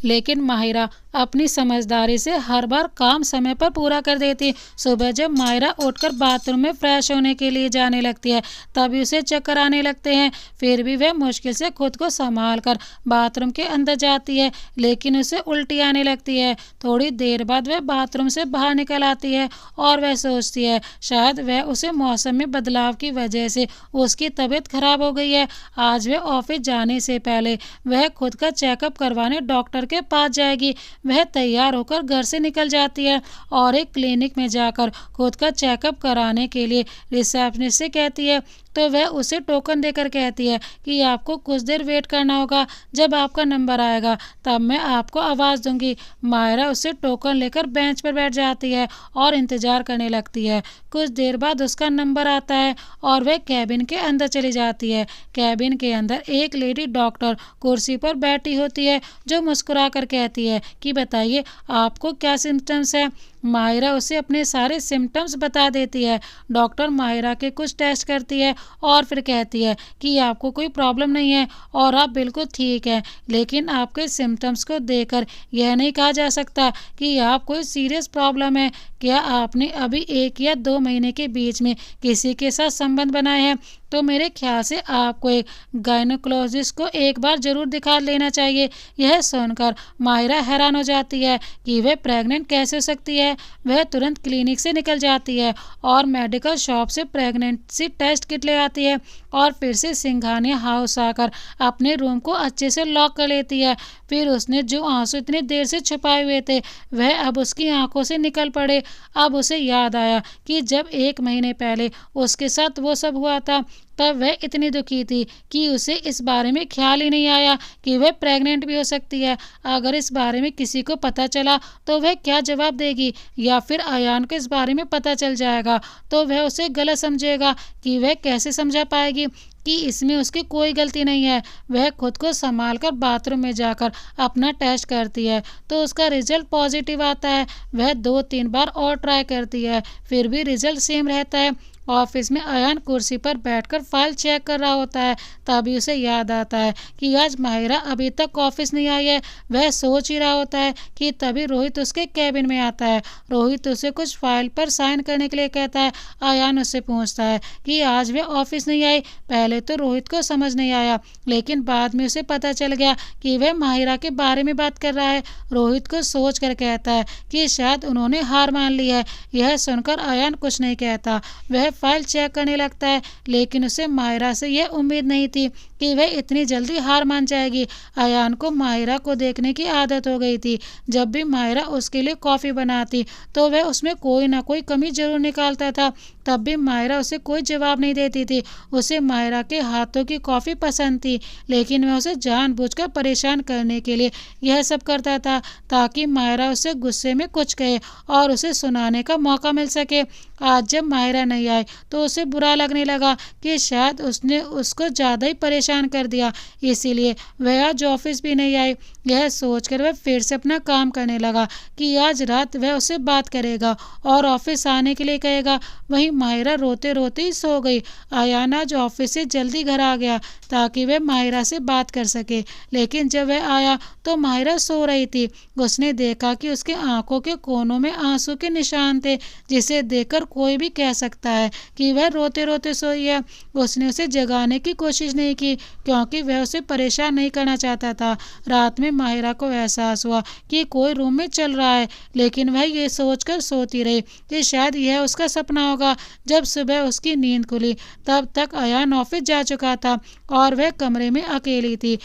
लेकिन माहिरा अपनी समझदारी से हर बार काम समय पर पूरा कर देती। सुबह जब माहिरा उठकर बाथरूम में फ्रेश होने के लिए जाने लगती है तभी उसे चक्कर आने लगते हैं। फिर भी वह मुश्किल से खुद को संभाल कर बाथरूम के अंदर जाती है, लेकिन उसे उल्टी आने लगती है। थोड़ी देर बाद वह बाथरूम से बाहर निकल आती है और वह सोचती है शायद वह उसे मौसम में बदलाव की वजह से उसकी तबीयत खराब हो गई है। आज वह ऑफिस जाने से पहले वह खुद का चेकअप करवाने डॉक्टर के पास जाएगी। वह तैयार होकर घर से निकल जाती है और एक क्लिनिक में जाकर खुद का चेकअप कराने के लिए रिसेप्शनिस्ट से कहती है तो वह उसे टोकन देकर कहती है कि आपको कुछ देर वेट करना होगा, जब आपका नंबर आएगा तब मैं आपको आवाज़ दूंगी। मायरा उससे टोकन लेकर बेंच पर बैठ जाती है और इंतज़ार करने लगती है। कुछ देर बाद उसका नंबर आता है और वह कैबिन के अंदर चली जाती है। कैबिन के अंदर एक लेडी डॉक्टर कुर्सी पर बैठी होती है जो मुस्कुरा कर कहती है कि बताइए आपको क्या सिम्टम्स है। माहिरा उसे अपने सारे सिम्टम्स बता देती है। डॉक्टर माहिरा के कुछ टेस्ट करती है और फिर कहती है कि आपको कोई प्रॉब्लम नहीं है और आप बिल्कुल ठीक हैं, लेकिन आपके सिम्टम्स को देखकर यह नहीं कहा जा सकता कि आप कोई सीरियस प्रॉब्लम है। क्या आपने अभी 1 या 2 महीने के बीच में किसी के साथ संबंध बनाए हैं? तो मेरे ख्याल से आपको एक गायनोकोलॉजिस्ट को एक बार ज़रूर दिखा लेना चाहिए। यह सुनकर माहिरा हैरान हो जाती है कि वह प्रेग्नेंट कैसे हो सकती है। वह तुरंत क्लिनिक से निकल जाती है और मेडिकल शॉप से प्रेगनेंसी टेस्ट किट ले आती है और फिर से सिंघानिया हाउस आकर अपने रूम को अच्छे से लॉक कर लेती है। फिर उसने जो आंसू इतनी देर से छुपाए हुए थे वह अब उसकी आंखों से निकल पड़े। अब उसे याद आया कि जब 1 महीने पहले उसके साथ वो सब हुआ था तब वह इतनी दुखी थी कि उसे इस बारे में ख्याल ही नहीं आया कि वह प्रेग्नेंट भी हो सकती है। अगर इस बारे में किसी को पता चला तो वह क्या जवाब देगी, या फिर अयान को इस बारे में पता चल जाएगा तो वह उसे गलत समझेगा कि वह कैसे समझा पाएगी कि इसमें उसकी कोई गलती नहीं है। वह खुद को संभाल कर बाथरूम में जाकर अपना टेस्ट करती है तो उसका रिजल्ट पॉजिटिव आता है। वह 2-3 बार और ट्राई करती है, फिर भी रिजल्ट सेम रहता है। ऑफिस में अयान कुर्सी पर बैठकर फाइल चेक कर रहा होता है, तभी उसे याद आता है कि आज माहिरा अभी तक ऑफिस नहीं आई है। वह सोच ही रहा होता है कि तभी रोहित उसके कैबिन में आता है। रोहित उसे कुछ फाइल पर साइन करने के लिए कहता है। अयान उससे पूछता है कि आज वह ऑफिस नहीं आई। पहले तो रोहित को समझ नहीं आया, लेकिन बाद में उसे पता चल गया कि वह माहिरा के बारे में बात कर रहा है। रोहित को सोच कर कहता है कि शायद उन्होंने हार मान ली है। यह सुनकर अयान कुछ नहीं कहता, वह फाइल चेक करने लगता है, लेकिन उसे माहिरा से यह उम्मीद नहीं थी कि वह इतनी जल्दी हार मान जाएगी। अयान को माहिरा को देखने की आदत हो गई थी। जब भी माहिरा उसके लिए कॉफ़ी बनाती तो वह उसमें कोई ना कोई कमी जरूर निकालता था, तब भी माहिरा उसे कोई जवाब नहीं देती थी। उसे माहिरा के हाथों की कॉफ़ी पसंद थी, लेकिन वह उसे जानबूझकर परेशान करने के लिए यह सब करता था ताकि माहिरा उसे गुस्से में कुछ कहे और उसे सुनाने का मौका मिल सके। आज जब माहिरा नहीं आई तो उसे बुरा लगने लगा कि शायद उसने उसको ज़्यादा ही परेशान कर दिया, इसीलिए वह आज ऑफिस भी नहीं आई। यह सोचकर वह फिर से अपना काम करने लगा कि आज रात वह उससे बात करेगा और ऑफिस आने के लिए कहेगा। वहीं माहिरा रोते रोते ही सो गई। अयान आज ऑफिस से जल्दी घर आ गया ताकि वह माहिरा से बात कर सके, लेकिन जब वह आया तो माहिरा सो रही थी। उसने देखा कि उसके आंखों के कोनों में आंसू के निशान थे, जिसे देखकर कोई भी कह सकता है कि वह रोते रोते सोई है। उसने उसे जगाने की कोशिश नहीं की क्योंकि वह उसे परेशान नहीं करना चाहता था। रात में माहिरा को एहसास हुआ कि कोई रूम में चल रहा है, लेकिन वह ये सोचकर सोती रही कि शायद यह उसका सपना होगा। जब सुबह उसकी नींद खुली तब तक अयान ऑफिस जा चुका था और वह कमरे में अकेली थी।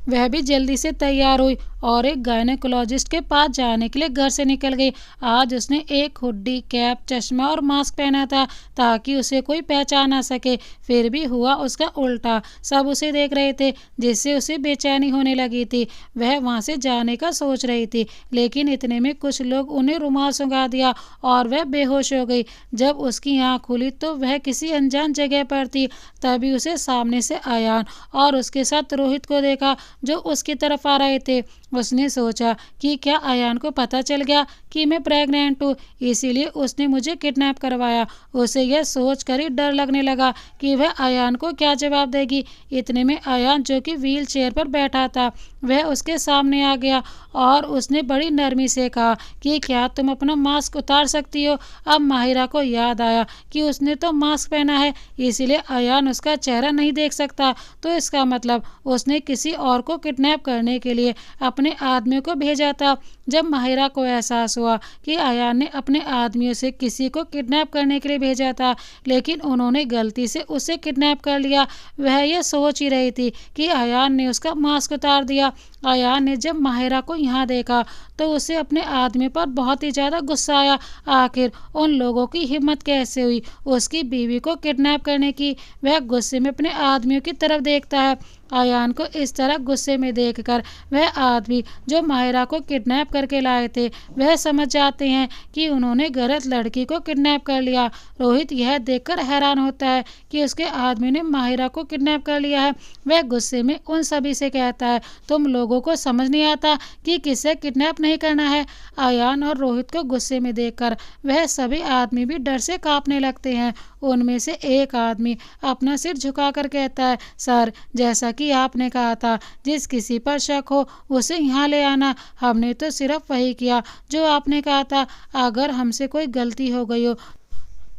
वह भी जल्दी से तैयार हुई और एक गायनेकोलॉजिस्ट के पास जाने के लिए घर से निकल गई। आज उसने एक हुड्डी, कैप, चश्मा और मास्क पहना था ताकि उसे कोई पहचान ना सके। फिर भी हुआ उसका उल्टा, सब उसे देख रहे थे जिससे उसे बेचैनी होने लगी थी। वह वहां से जाने का सोच रही थी, लेकिन इतने में कुछ लोग उन्हें रुमाल सुंघा दिया और वह बेहोश हो गई। जब उसकी आँख खुली तो वह किसी अनजान जगह पर थी। तभी उसे सामने से अयान और उसके साथ रोहित को देखा जो उसकी तरफ आ रहे थे। उसने सोचा कि क्या अयान को पता चल गया कि मैं प्रेग्नेंट हूँ, इसीलिए उसने मुझे किडनैप करवाया। उसे यह सोच कर ही डर लगने लगा कि वह अयान को क्या जवाब देगी। इतने में अयान, जो कि व्हील चेयर पर बैठा था, वह उसके सामने आ गया और उसने बड़ी नरमी से कहा कि क्या तुम अपना मास्क उतार सकती हो। अब माहिरा को याद आया कि उसने तो मास्क पहना है, इसीलिए अयान उसका चेहरा नहीं देख सकता, तो इसका मतलब उसने किसी और को किडनैप करने के लिए अपने आदमियों को भेजा था। जब माहिरा को एहसास हुआ कि अयान ने अपने आदमियों से किसी को किडनैप करने के लिए भेजा था, लेकिन उन्होंने गलती से उसे किडनैप कर लिया, वह यह सोच ही रही थी कि अयान ने उसका मास्क उतार दिया। अयान ने जब माहिरा को यहाँ देखा तो उसे अपने आदमी पर बहुत ही ज़्यादा गुस्सा आया। आखिर उन लोगों की हिम्मत कैसे हुई उसकी बीवी को किडनैप करने की। वह गुस्से में अपने आदमियों की तरफ देखता है। अयान को इस तरह गुस्से में देखकर वह आदमी जो माहिरा को किडनैप करके लाए थे वह समझ जाते हैं कि उन्होंने गलत लड़की को किडनैप कर लिया। रोहित यह देखकर हैरान होता है कि उसके आदमी ने माहिरा को किडनैप कर लिया है। वह गुस्से में उन सभी से कहता है, तुम लोगों को समझ नहीं आता कि किसे किडनैप नहीं करना है। अयान और रोहित को गुस्से में देखकर वह सभी आदमी भी डर से कांपने लगते हैं। उनमें से एक आदमी अपना सिर झुकाकर कहता है, सर, जैसा कि आपने कहा था, जिस किसी पर शक हो उसे यहाँ ले आना। हमने तो सिर्फ वही किया जो आपने कहा था। अगर हमसे कोई गलती हो गई हो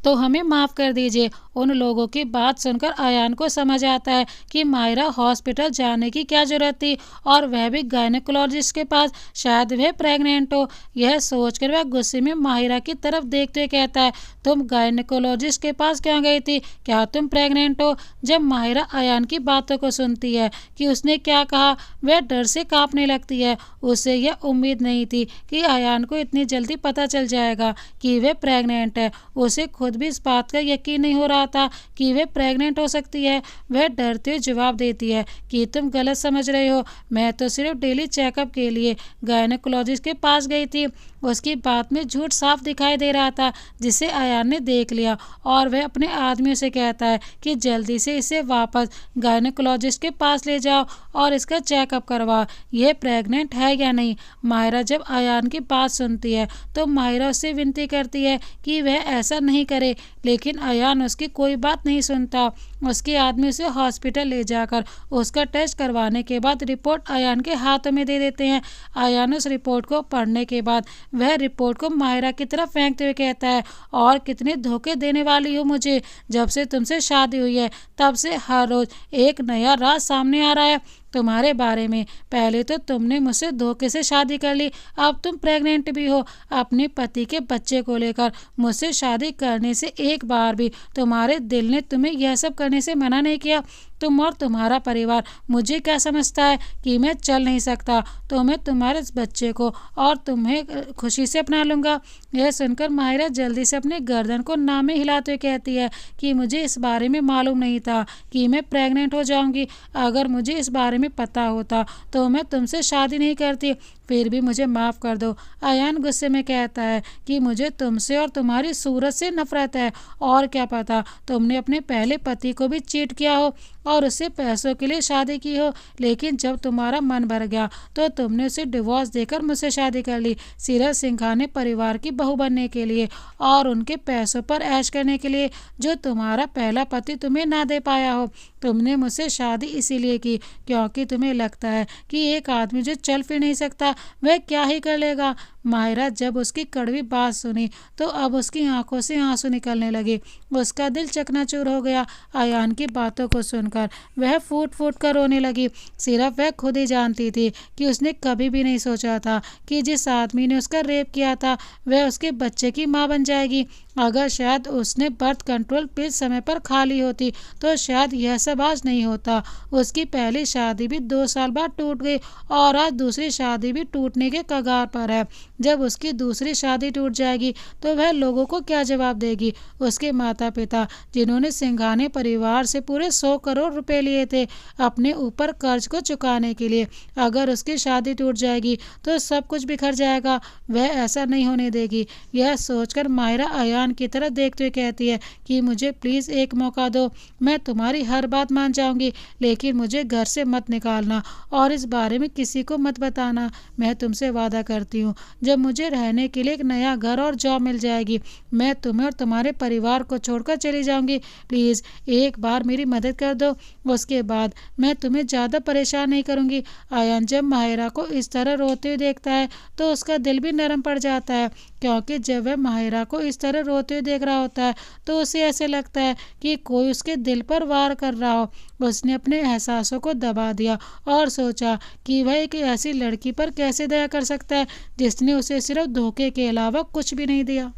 तो हमें माफ़ कर दीजिए। उन लोगों की बात सुनकर अयान को समझ आता है कि माहिरा हॉस्पिटल जाने की क्या जरूरत थी, और वह भी गायनेकोलॉजिस्ट के पास, शायद वह प्रेग्नेंट हो। यह सोचकर वह गुस्से में माहिरा की तरफ देखते हुए कहता है, तुम गायनेकोलॉजिस्ट के पास क्यों गई थी? क्या तुम प्रेग्नेंट हो? जब माहिरा अयान की बातों को सुनती है कि उसने क्या कहा, वह डर से कांपने लगती है। उसे यह उम्मीद नहीं थी कि अयान को इतनी जल्दी पता चल जाएगा कि वह प्रेग्नेंट है। उसे खुद भी इस बात का यकीन नहीं हो रहा रहा था कि वह प्रेग्नेंट हो सकती है। वह डरते हुए जवाब देती है कि तुम गलत समझ रहे हो, मैं तो सिर्फ डेली चेकअप के लिए गायनेकोलॉजिस्ट के पास गई थी। उसकी बात में झूठ साफ दिखाई दे रहा था, जिसे अयान ने देख लिया और वह अपने आदमियों से कहता है कि जल्दी से इसे वापस गायनेकोलॉजिस्ट के पास ले जाओ और इसका चेकअप करवाओ, यह प्रेग्नेंट है या नहीं। माहिरा जब अयान की बात सुनती है तो माहिरा उससे विनती करती है कि वह ऐसा नहीं करे, लेकिन अयान उसकी कोई बात नहीं सुनता। उसके आदमी उसे हॉस्पिटल ले जाकर उसका टेस्ट करवाने के बाद रिपोर्ट अयान के हाथों में दे देते हैं। अयान उस रिपोर्ट को पढ़ने के बाद वह रिपोर्ट को माहिरा की तरफ फेंकते हुए कहता है, और कितने धोखे देने वाली हो मुझे। जब से तुमसे शादी हुई है तब से हर रोज एक नया राज सामने आ रहा है तुम्हारे बारे में। पहले तो तुमने मुझसे धोखे से शादी कर ली, अब तुम प्रेग्नेंट भी हो। अपने पति के बच्चे को लेकर मुझसे शादी करने से एक बार भी तुम्हारे दिल ने तुम्हें यह सब करने से मना नहीं किया। तुम और तुम्हारा परिवार मुझे क्या समझता है कि मैं चल नहीं सकता, तो मैं तुम्हारे इस बच्चे को और तुम्हें खुशी से अपना लूँगा। यह सुनकर माहिरा जल्दी से अपने गर्दन को ना में हिलाते हुए कहती है कि मुझे इस बारे में मालूम नहीं था कि मैं प्रेग्नेंट हो जाऊंगी। अगर मुझे इस बारे में पता होता तो मैं तुमसे शादी नहीं करती। फिर भी मुझे माफ़ कर दो। अयान गुस्से में कहता है कि मुझे तुमसे और तुम्हारी सूरत से नफरत है, और क्या पता तुमने अपने पहले पति को भी चीट किया हो और उससे पैसों के लिए शादी की हो, लेकिन जब तुम्हारा मन भर गया तो तुमने उसे डिवोर्स देकर मुझसे शादी कर ली, सिर्फ सिंघाने परिवार की बहू बनने के लिए और उनके पैसों पर ऐश करने के लिए जो तुम्हारा पहला पति तुम्हें ना दे पाया हो। तुमने मुझसे शादी इसीलिए की क्योंकि तुम्हें लगता है कि एक आदमी जो चल फिर नहीं सकता वह क्या ही कर लेगा। माहिरा जब उसकी कड़वी बात सुनी तो अब उसकी आंखों से आंसू निकलने लगे। उसका दिल चकनाचूर हो गया। अयान की बातों को सुनकर वह फूट फूट कर रोने लगी। सिर्फ वह खुद ही जानती थी कि उसने कभी भी नहीं सोचा था कि जिस आदमी ने उसका रेप किया था वह उसके बच्चे की माँ बन जाएगी। अगर शायद उसने बर्थ कंट्रोल पिल समय पर खा ली होती तो शायद यह सब आज नहीं होता। उसकी पहली शादी भी 2 साल बाद टूट गई और आज दूसरी शादी भी टूटने के कगार पर है। जब उसकी दूसरी शादी टूट जाएगी तो वह लोगों को क्या जवाब देगी। उसके माता पिता जिन्होंने सिंघाने परिवार से पूरे 100 करोड़ रुपए लिए थे अपने ऊपर कर्ज को चुकाने के लिए, अगर उसकी शादी टूट जाएगी तो सब कुछ बिखर जाएगा। वह ऐसा नहीं होने देगी। यह सोचकर माहिरा अयान की तरफ देखते हुए कहती है कि मुझे प्लीज़ एक मौका दो, मैं तुम्हारी हर बात मान जाऊंगी, लेकिन मुझे घर से मत निकालना और इस बारे में किसी को मत बताना। मैं तुमसे वादा करती हूँ जब मुझे रहने के लिए एक नया घर और जॉब मिल जाएगी मैं तुम्हें और तुम्हारे परिवार को छोड़कर चली जाऊंगी। प्लीज़ एक बार मेरी मदद कर दो, उसके बाद मैं तुम्हें ज़्यादा परेशान नहीं करूंगी। अयान जब माहिरा को इस तरह रोते हुए देखता है तो उसका दिल भी नरम पड़ जाता है, क्योंकि जब वह माहिरा को इस तरह रोते हुए देख रहा होता है तो उसे ऐसे लगता है कि कोई उसके दिल पर वार कर रहा हो। उसने अपने एहसासों को दबा दिया और सोचा कि वह एक ऐसी लड़की पर कैसे दया कर सकता है जिसने उसे सिर्फ धोखे के अलावा कुछ भी नहीं दिया।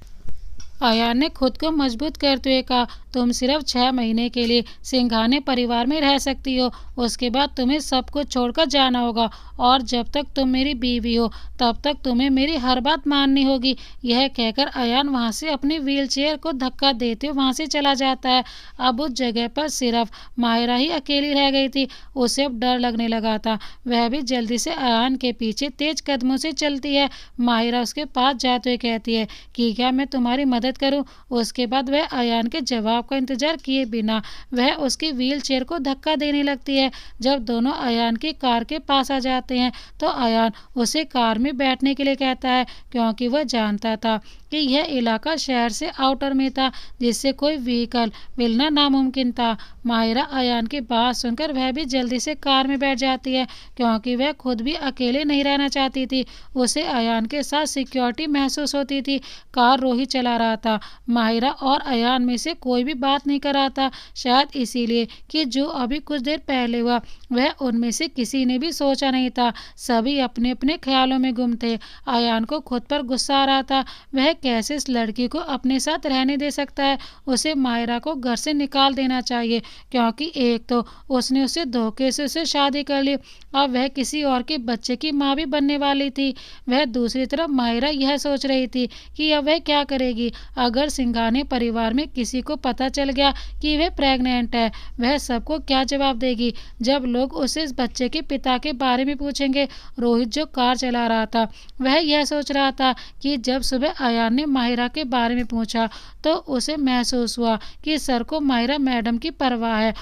अयान ने खुद को मजबूत करते हुए कहा, तुम सिर्फ 6 महीने के लिए सिंघाने परिवार में रह सकती हो, उसके बाद तुम्हें सब कुछ छोड़कर जाना होगा और जब तक तुम मेरी बीवी हो तब तक तुम्हें मेरी हर बात माननी होगी। यह कहकर अयान वहां से अपनी व्हीलचेयर को धक्का देते हुए वहां से चला जाता है। अब उस जगह पर सिर्फ माहिरा ही अकेली रह गई थी। उसे अब डर लगने लगा था। वह भी जल्दी से अयान के पीछे तेज कदमों से चलती है। माहिरा उसके पास जाते हुए कहती है कि क्या मैं तुम्हारी मदद करूं। उसके बाद वह अयान के जवाब का इंतजार किए बिना वह उसकी व्हील चेयर को धक्का देने लगती है। जब दोनों अयान की कार के पास आ जाते हैं तो अयान उसे कार में बैठने के लिए कहता है, क्योंकि वह जानता था कि यह इलाका शहर से आउटर में था जिससे कोई व्हीकल मिलना नामुमकिन था। माहिरा अयान की बात सुनकर वह भी जल्दी से कार में बैठ जाती है, क्योंकि वह खुद भी अकेले नहीं रहना चाहती थी। उसे अयान के साथ सिक्योरिटी महसूस होती थी। कार रोही चला रहा था। माहिरा और अयान में से कोई भी बात नहीं कर रहा था, शायद इसीलिए कि जो अभी कुछ देर पहले हुआ वह उनमें से किसी ने भी सोचा नहीं था। सभी अपने अपने ख्यालों में गुम थे। अयान को खुद पर गुस्सा आ रहा था। वह कैसे इस लड़की को अपने साथ रहने दे सकता है। उसे माहिरा को घर से निकाल देना चाहिए। क्योंकि एक तो उसने उसे धोखे से उसे शादी कर ली, अब वह किसी और के बच्चे की माँ भी बनने वाली थी। वह दूसरी तरफ माहिरा यह सोच रही थी कि अब वह क्या करेगी अगर सिंघाने परिवार में किसी को पता चल गया कि वह प्रेग्नेंट है। वह सबको क्या जवाब देगी जब लोग उसे इस बच्चे के पिता के बारे में पूछेंगे। रोहित जो कार चला रहा था वह यह सोच रहा था कि जब सुबह अयान ने माहिरा के बारे में पूछा तो उसे महसूस हुआ कि सर को माहिरा मैडम की परवाह है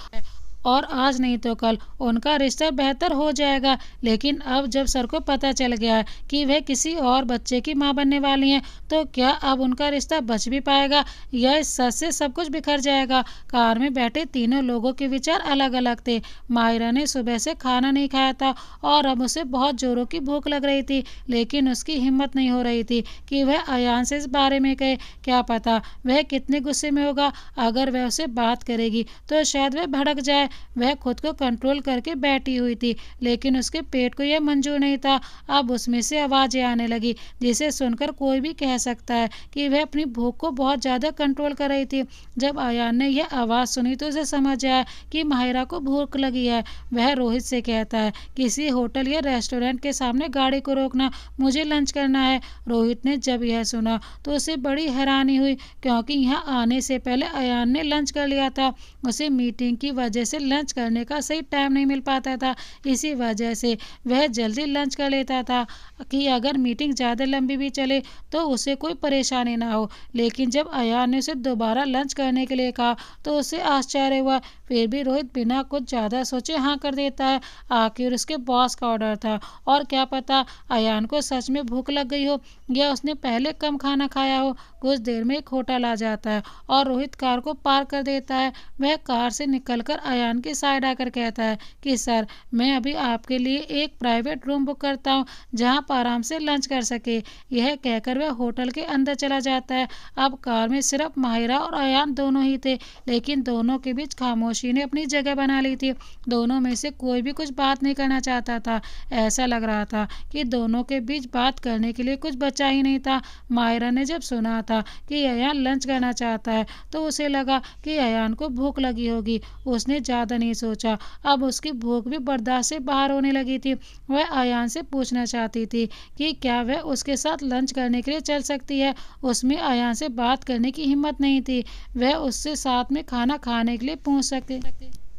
और आज नहीं तो कल उनका रिश्ता बेहतर हो जाएगा। लेकिन अब जब सर को पता चल गया है कि वह किसी और बच्चे की मां बनने वाली हैं तो क्या अब उनका रिश्ता बच भी पाएगा या इस सच से सब कुछ बिखर जाएगा। कार में बैठे तीनों लोगों के विचार अलग अलग थे। माहिरा ने सुबह से खाना नहीं खाया था और अब उसे बहुत जोरों की भूख लग रही थी, लेकिन उसकी हिम्मत नहीं हो रही थी कि वह अयान से इस बारे में कहे। क्या पता वह कितने गुस्से में होगा। अगर वह उसे बात करेगी तो शायद वह भड़क जाए। वह खुद को कंट्रोल करके बैठी हुई थी, लेकिन उसके पेट को यह मंजूर नहीं था। अब उसमें से आवाजें आने लगी जिसे सुनकर कोई भी कह सकता है कि वह अपनी भूख को बहुत ज़्यादा कंट्रोल कर रही थी। जब अयान ने यह आवाज़ सुनी तो उसे समझ आया कि माहिरा को भूख लगी है। वह रोहित से कहता है किसी होटल या रेस्टोरेंट के सामने गाड़ी को रोकना, मुझे लंच करना है। रोहित ने जब यह सुना तो उसे बड़ी हैरानी हुई क्योंकि यहाँ आने से पहले अयान ने लंच कर लिया था। उसे मीटिंग की वजह से लंच करने का सही टाइम नहीं मिल पाता था, इसी वजह से वह जल्दी लंच कर लेता था कि अगर मीटिंग ज़्यादा लंबी भी चले तो उसे कोई परेशानी ना हो। लेकिन जब अयान ने उसे दोबारा लंच करने के लिए कहा तो उसे आश्चर्य हुआ। फिर भी रोहित बिना कुछ ज़्यादा सोचे हाँ कर देता है। आखिर उसके बॉस का ऑर्डर था और क्या पता अयान को सच में भूख लग गई हो या उसने पहले कम खाना खाया हो। कुछ देर में एक होटल आ जाता है और रोहित कार को पार कर देता है। वह कार से निकलकर अयान के साइड आकर कहता है कि सर, मैं अभी आपके लिए एक प्राइवेट रूम बुक करता हूँ जहाँ आप आराम से लंच कर सके। यह कहकर वह होटल के अंदर चला जाता है। अब कार में सिर्फ माहिरा और अयान दोनों ही थे, लेकिन दोनों के बीच खामोशी ने अपनी जगह बना ली थी। दोनों में से कोई भी कुछ बात नहीं करना चाहता था। ऐसा लग रहा था कि दोनों के बीच बात करने के लिए कुछ बचा ही नहीं था। माहिरा ने जब सुना था कि अयान लंच करना चाहता है तो उसे लगा कि अयान को भूख लगी होगी। उसने ज़्यादा नहीं सोचा, अब उसकी भूख भी बर्दाश्त से बाहर होने लगी थी। वह अयान से पूछना चाहती थी कि क्या वह उसके साथ लंच करने के लिए चल सकती है। उसमें अयान से बात करने की हिम्मत नहीं थी। वह उससे साथ में खाना खाने के लिए पूछ सकती।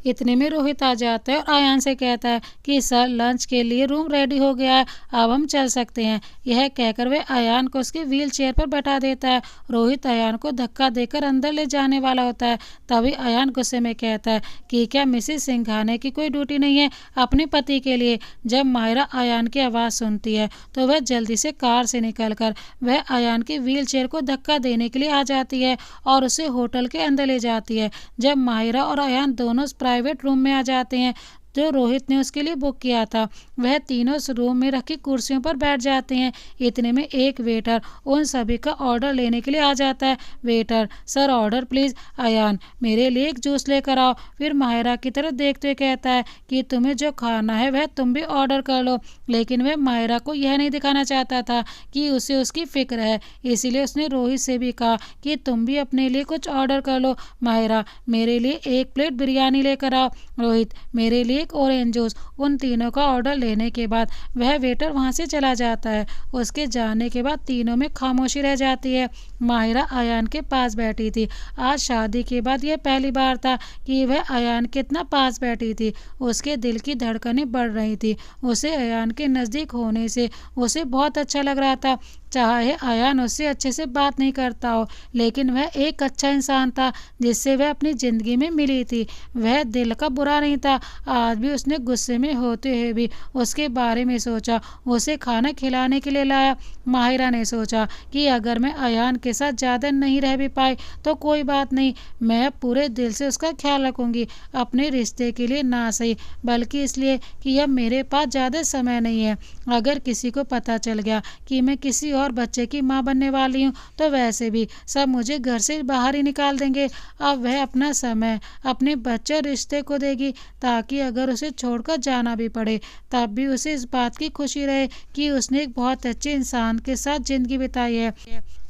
इतने में रोहित आ जाता है और अयान से कहता है कि सर, लंच के लिए रूम रेडी हो गया है, अब हम चल सकते हैं। यह कहकर वह अयान को उसके व्हील चेयर पर बैठा देता है। रोहित अयान को धक्का देकर अंदर ले जाने वाला होता है, तभी अयान गुस्से में कहता है कि क्या मिसेस सिंघाने की कोई ड्यूटी नहीं है अपने पति के लिए। जब माहिरा अयान की आवाज़ सुनती है तो वह जल्दी से कार से निकलकर वह अयान की व्हील चेयर को धक्का देने के लिए आ जाती है और उसे होटल के अंदर ले जाती है। जब माहिरा और अयान दोनों प्राइवेट रूम में आ जाते हैं जो रोहित ने उसके लिए बुक किया था, वह तीनों उस रूम में रखी कुर्सियों पर बैठ जाते हैं। इतने में एक वेटर उन सभी का ऑर्डर लेने के लिए आ जाता है। Waiter, sir order please. Ayaan, मेरे लिए एक जूस लेकर आओ। फिर माहिरा की तरफ देखते हुए कहता है कि तुम्हें जो खाना है वह तुम भी ऑर्डर कर लो। लेकिन वह माहिरा को यह नहीं दिखाना चाहता था कि उसे उसकी फिक्र है, इसीलिए उसने रोहित से भी कहा कि तुम भी अपने लिए कुछ ऑर्डर कर लो। माहिरा, मेरे लिए एक प्लेट बिरयानी लेकर आओ। रोहित, मेरे लिए एक ऑरेंज जूस। उन तीनों का ऑर्डर लेने के बाद वह वेटर वहां से चला जाता है। उसके जाने के बाद तीनों में खामोशी रह जाती है। माहिरा अयान के पास बैठी थी। आज शादी के बाद यह पहली बार था कि वह अयान के इतना पास बैठी थी। उसके दिल की धड़कनें बढ़ रही थी। उसे अयान के नज़दीक होने से उसे बहुत अच्छा लग रहा था। चाहे अयान उससे अच्छे से बात नहीं करता हो, लेकिन वह एक अच्छा इंसान था जिससे वह अपनी ज़िंदगी में मिली थी। वह दिल का बुरा नहीं था। आज भी उसने गुस्से में होते हुए भी उसके बारे में सोचा, उसे खाना खिलाने के लिए लाया। माहिरा ने सोचा कि अगर मैं अयान के साथ ज़्यादा नहीं रह भी पाई तो कोई बात नहीं, मैं पूरे दिल से उसका ख्याल रखूँगी। अपने रिश्ते के लिए ना सही, बल्कि इसलिए कि अब मेरे पास ज़्यादा समय नहीं है। अगर किसी को पता चल गया कि मैं किसी और बच्चे की माँ बनने वाली हूँ तो वैसे भी सब मुझे घर से बाहर ही निकाल देंगे। अब वह अपना समय अपने बच्चे रिश्ते को देगी ताकि अगर उसे छोड़कर जाना भी पड़े तब भी उसे इस बात की खुशी रहे कि उसने एक बहुत अच्छे इंसान के साथ ज़िंदगी बिताई है।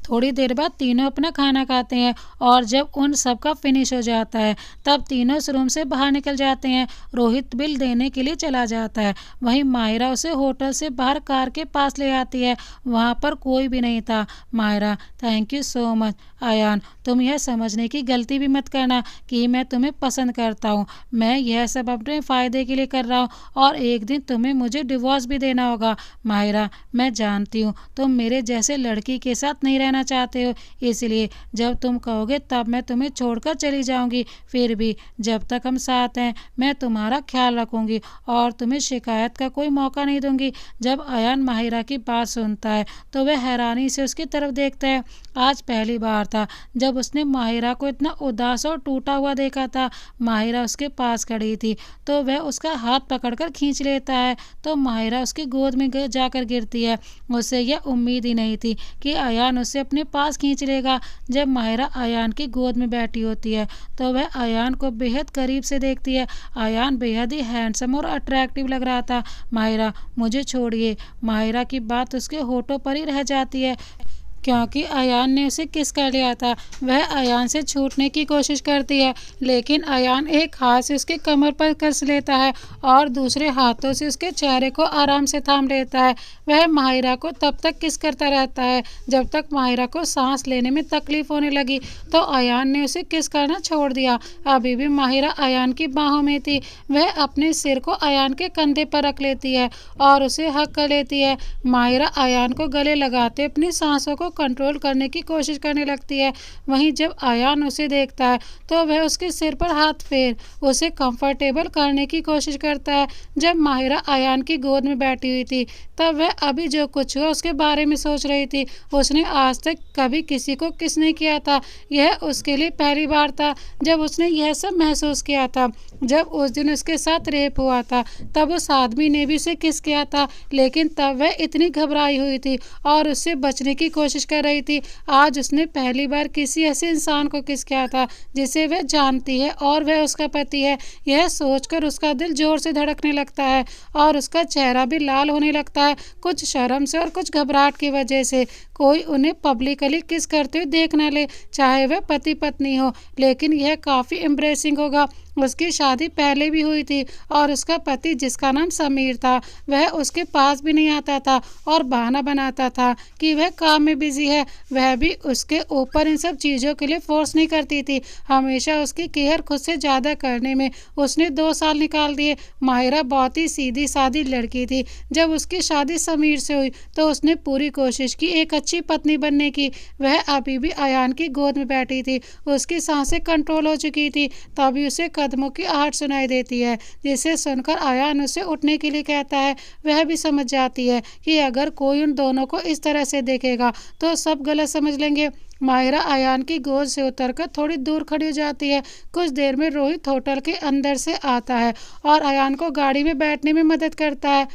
थोड़ी देर बाद तीनों अपना खाना खाते हैं और जब उन सब का फिनिश हो जाता है तब तीनों उस रूम से बाहर निकल जाते हैं। रोहित बिल देने के लिए चला जाता है। वहीं माहिरा उसे होटल से बाहर कार के पास ले आती है। वहाँ पर कोई भी नहीं था। Mahira, thank you so much. Ayaan, तुम यह समझने की गलती भी मत करना कि मैं तुम्हें पसंद करता हूँ। मैं यह सब अपने फ़ायदे के लिए कर रहा हूँ और एक दिन तुम्हें मुझे डिवोर्स भी देना होगा। माहिरा, मैं जानती हूँ तुम मेरे जैसे लड़की के साथ नहीं रहना चाहते हो, इसलिए जब तुम कहोगे तब मैं तुम्हें छोड़कर चली जाऊंगी। फिर भी जब तक हम साथ हैं मैं तुम्हारा ख्याल रखूंगी और तुम्हें शिकायत का कोई मौका नहीं दूंगी। जब अयान माहिरा की बात सुनता है तो वह हैरानी से उसकी तरफ देखता है। आज पहली बार था जब उसने माहिरा को इतना उदास और टूटा हुआ देखा था। माहिरा उसके पास खड़ी थी तो वह उसका हाथ पकड़कर खींच लेता है तो माहिरा उसकी गोद में जाकर गिरती है। उसे यह उम्मीद ही नहीं थी कि अयान उसे अपने पास खींच लेगा। जब माहिरा अयान की गोद में बैठी होती है तो वह अयान को बेहद करीब से देखती है। अयान बेहद ही हैंडसम और अट्रैक्टिव लग रहा था। माहिरा, मुझे छोड़िए। माहिरा की बात उसके होठों पर ही रह जाती है क्योंकि अयान ने उसे किस कर लिया था। वह अयान से छूटने की कोशिश करती है लेकिन अयान एक हाथ से उसके कमर पर कस लेता है और दूसरे हाथों से उसके चेहरे को आराम से थाम लेता है। वह माहिरा को तब तक किस करता रहता है जब तक माहिरा को सांस लेने में तकलीफ होने लगी तो अयान ने उसे किस करना छोड़ दिया। अभी भी माहिरा अयान की बाहों में थी। वह अपने सिर को अयान के कंधे पर रख लेती है और उसे हक कर लेती है। माहिरा अयान को गले लगाते अपनी सांसों को कंट्रोल करने की कोशिश करने लगती है। वहीं जब अयान उसे देखता है तो वह उसके सिर पर हाथ फेर उसे कंफर्टेबल करने की कोशिश करता है। जब माहिरा अयान की गोद में बैठी हुई थी तब वह अभी जो कुछ हुआ उसके बारे में सोच रही थी। उसने आज तक कभी किसी को किस नहीं किया था। यह उसके लिए पहली बार था जब उसने यह सब महसूस किया था। जब उस दिन उसके साथ रेप हुआ था तब उस आदमी ने भी उसे किस किया था लेकिन तब वह इतनी घबराई हुई थी और उससे बचने की कोशिश कर रही थी। आज उसने पहली बार किसी ऐसे इंसान को किस किया था जिसे वह जानती है और वह उसका पति है। यह सोचकर उसका दिल जोर से धड़कने लगता है और उसका चेहरा भी लाल होने लगता है, कुछ शर्म से और कुछ घबराहट की वजह से। कोई उन्हें पब्लिकली किस करते हुए देख न ले, चाहे वह पति पत्नी हो, लेकिन यह काफ़ी एम्ब्रेसिंग होगा। उसकी शादी पहले भी हुई थी और उसका पति जिसका नाम समीर था वह उसके पास भी नहीं आता था और बहाना बनाता था कि वह काम में बिजी है। वह भी उसके ऊपर इन सब चीज़ों के लिए फोर्स नहीं करती थी। हमेशा उसकी केयर खुद से ज़्यादा करने में उसने 2 साल निकाल दिए। माहिरा बहुत ही सीधी सादी लड़की थी। जब उसकी शादी समीर से हुई तो उसने पूरी कोशिश की एक अच्छी पत्नी बनने की। वह अभी भी अयान की गोद में बैठी थी। उसकी सांसें कंट्रोल हो चुकी थी। तभी उसे कदमों की आहट सुनाई देती है जिसे सुनकर अयान उसे उठने के लिए कहता है। वह भी समझ जाती है कि अगर कोई उन दोनों को इस तरह से देखेगा तो सब गलत समझ लेंगे। माहिरा अयान की गोद से उतरकर थोड़ी दूर खड़ी हो जाती है। कुछ देर में रोहित होटल के अंदर से आता है और अयान को गाड़ी में बैठने में मदद करता है।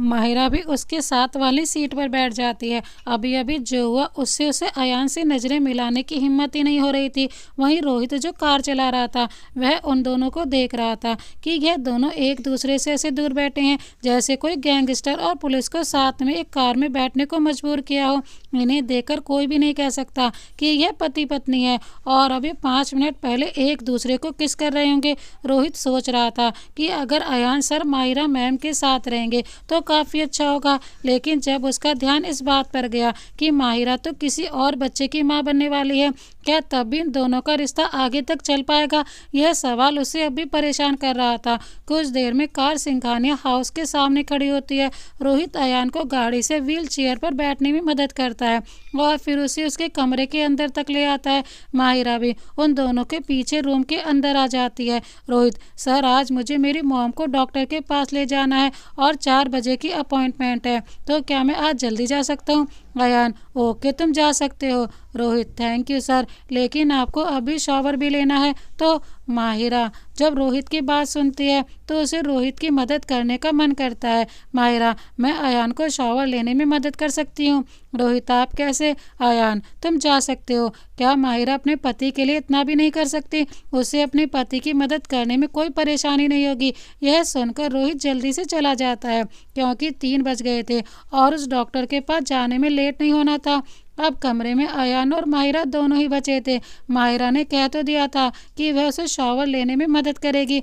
माहिरा भी उसके साथ वाली सीट पर बैठ जाती है। अभी अभी जो हुआ उससे उसे अयान से नज़रें मिलाने की हिम्मत ही नहीं हो रही थी। वहीं रोहित जो कार चला रहा था वह उन दोनों को देख रहा था कि यह दोनों एक दूसरे से ऐसे दूर बैठे हैं जैसे कोई गैंगस्टर और पुलिस को साथ में एक कार में बैठने को मजबूर किया हो। इन्हें देखकर कोई भी नहीं कह सकता कि यह पति पत्नी है और अभी 5 मिनट पहले एक दूसरे को किस कर रहे होंगे। रोहित सोच रहा था कि अगर अयान सर माहिरा मैम के साथ रहेंगे तो काफ़ी अच्छा होगा, लेकिन जब उसका ध्यान इस बात पर गया कि माहिरा तो किसी और बच्चे की मां बनने वाली है, क्या तब भी इन दोनों का रिश्ता आगे तक चल पाएगा? यह सवाल उसे अभी परेशान कर रहा था। कुछ देर में कार सिंघानिया हाउस के सामने खड़ी होती है। रोहित अयान को गाड़ी से व्हील चेयर पर बैठने में मदद करता है और फिर उसे उसके कमरे के अंदर तक ले आता है। माहिरा भी उन दोनों के पीछे रूम के अंदर आ जाती है। रोहित सर, आज मुझे मेरी मॉम को डॉक्टर के पास ले जाना है और 4 बजे की अपॉइंटमेंट है, तो क्या मैं आज जल्दी जा सकता हूँ? अयान ओके, तुम जा सकते हो। रोहित थैंक यू सर, लेकिन आपको अभी शॉवर भी लेना है। तो माहिरा जब रोहित की बात सुनती है तो उसे रोहित की मदद करने का मन करता है। माहिरा मैं अयान को शॉवर लेने में मदद कर सकती हूँ। रोहित आप कैसे? अयान तुम जा सकते हो। क्या माहिरा अपने पति के लिए इतना भी नहीं कर सकती? उसे अपने पति की मदद करने में कोई परेशानी नहीं होगी। यह सुनकर रोहित जल्दी से चला जाता है क्योंकि 3 बज गए थे और उस डॉक्टर के पास जाने में लेट नहीं होना था। अब कमरे में अयान और माहिरा दोनों ही बचे थे। माहिरा ने कह तो दिया था कि वह उसे शॉवर लेने में मदद करेगी।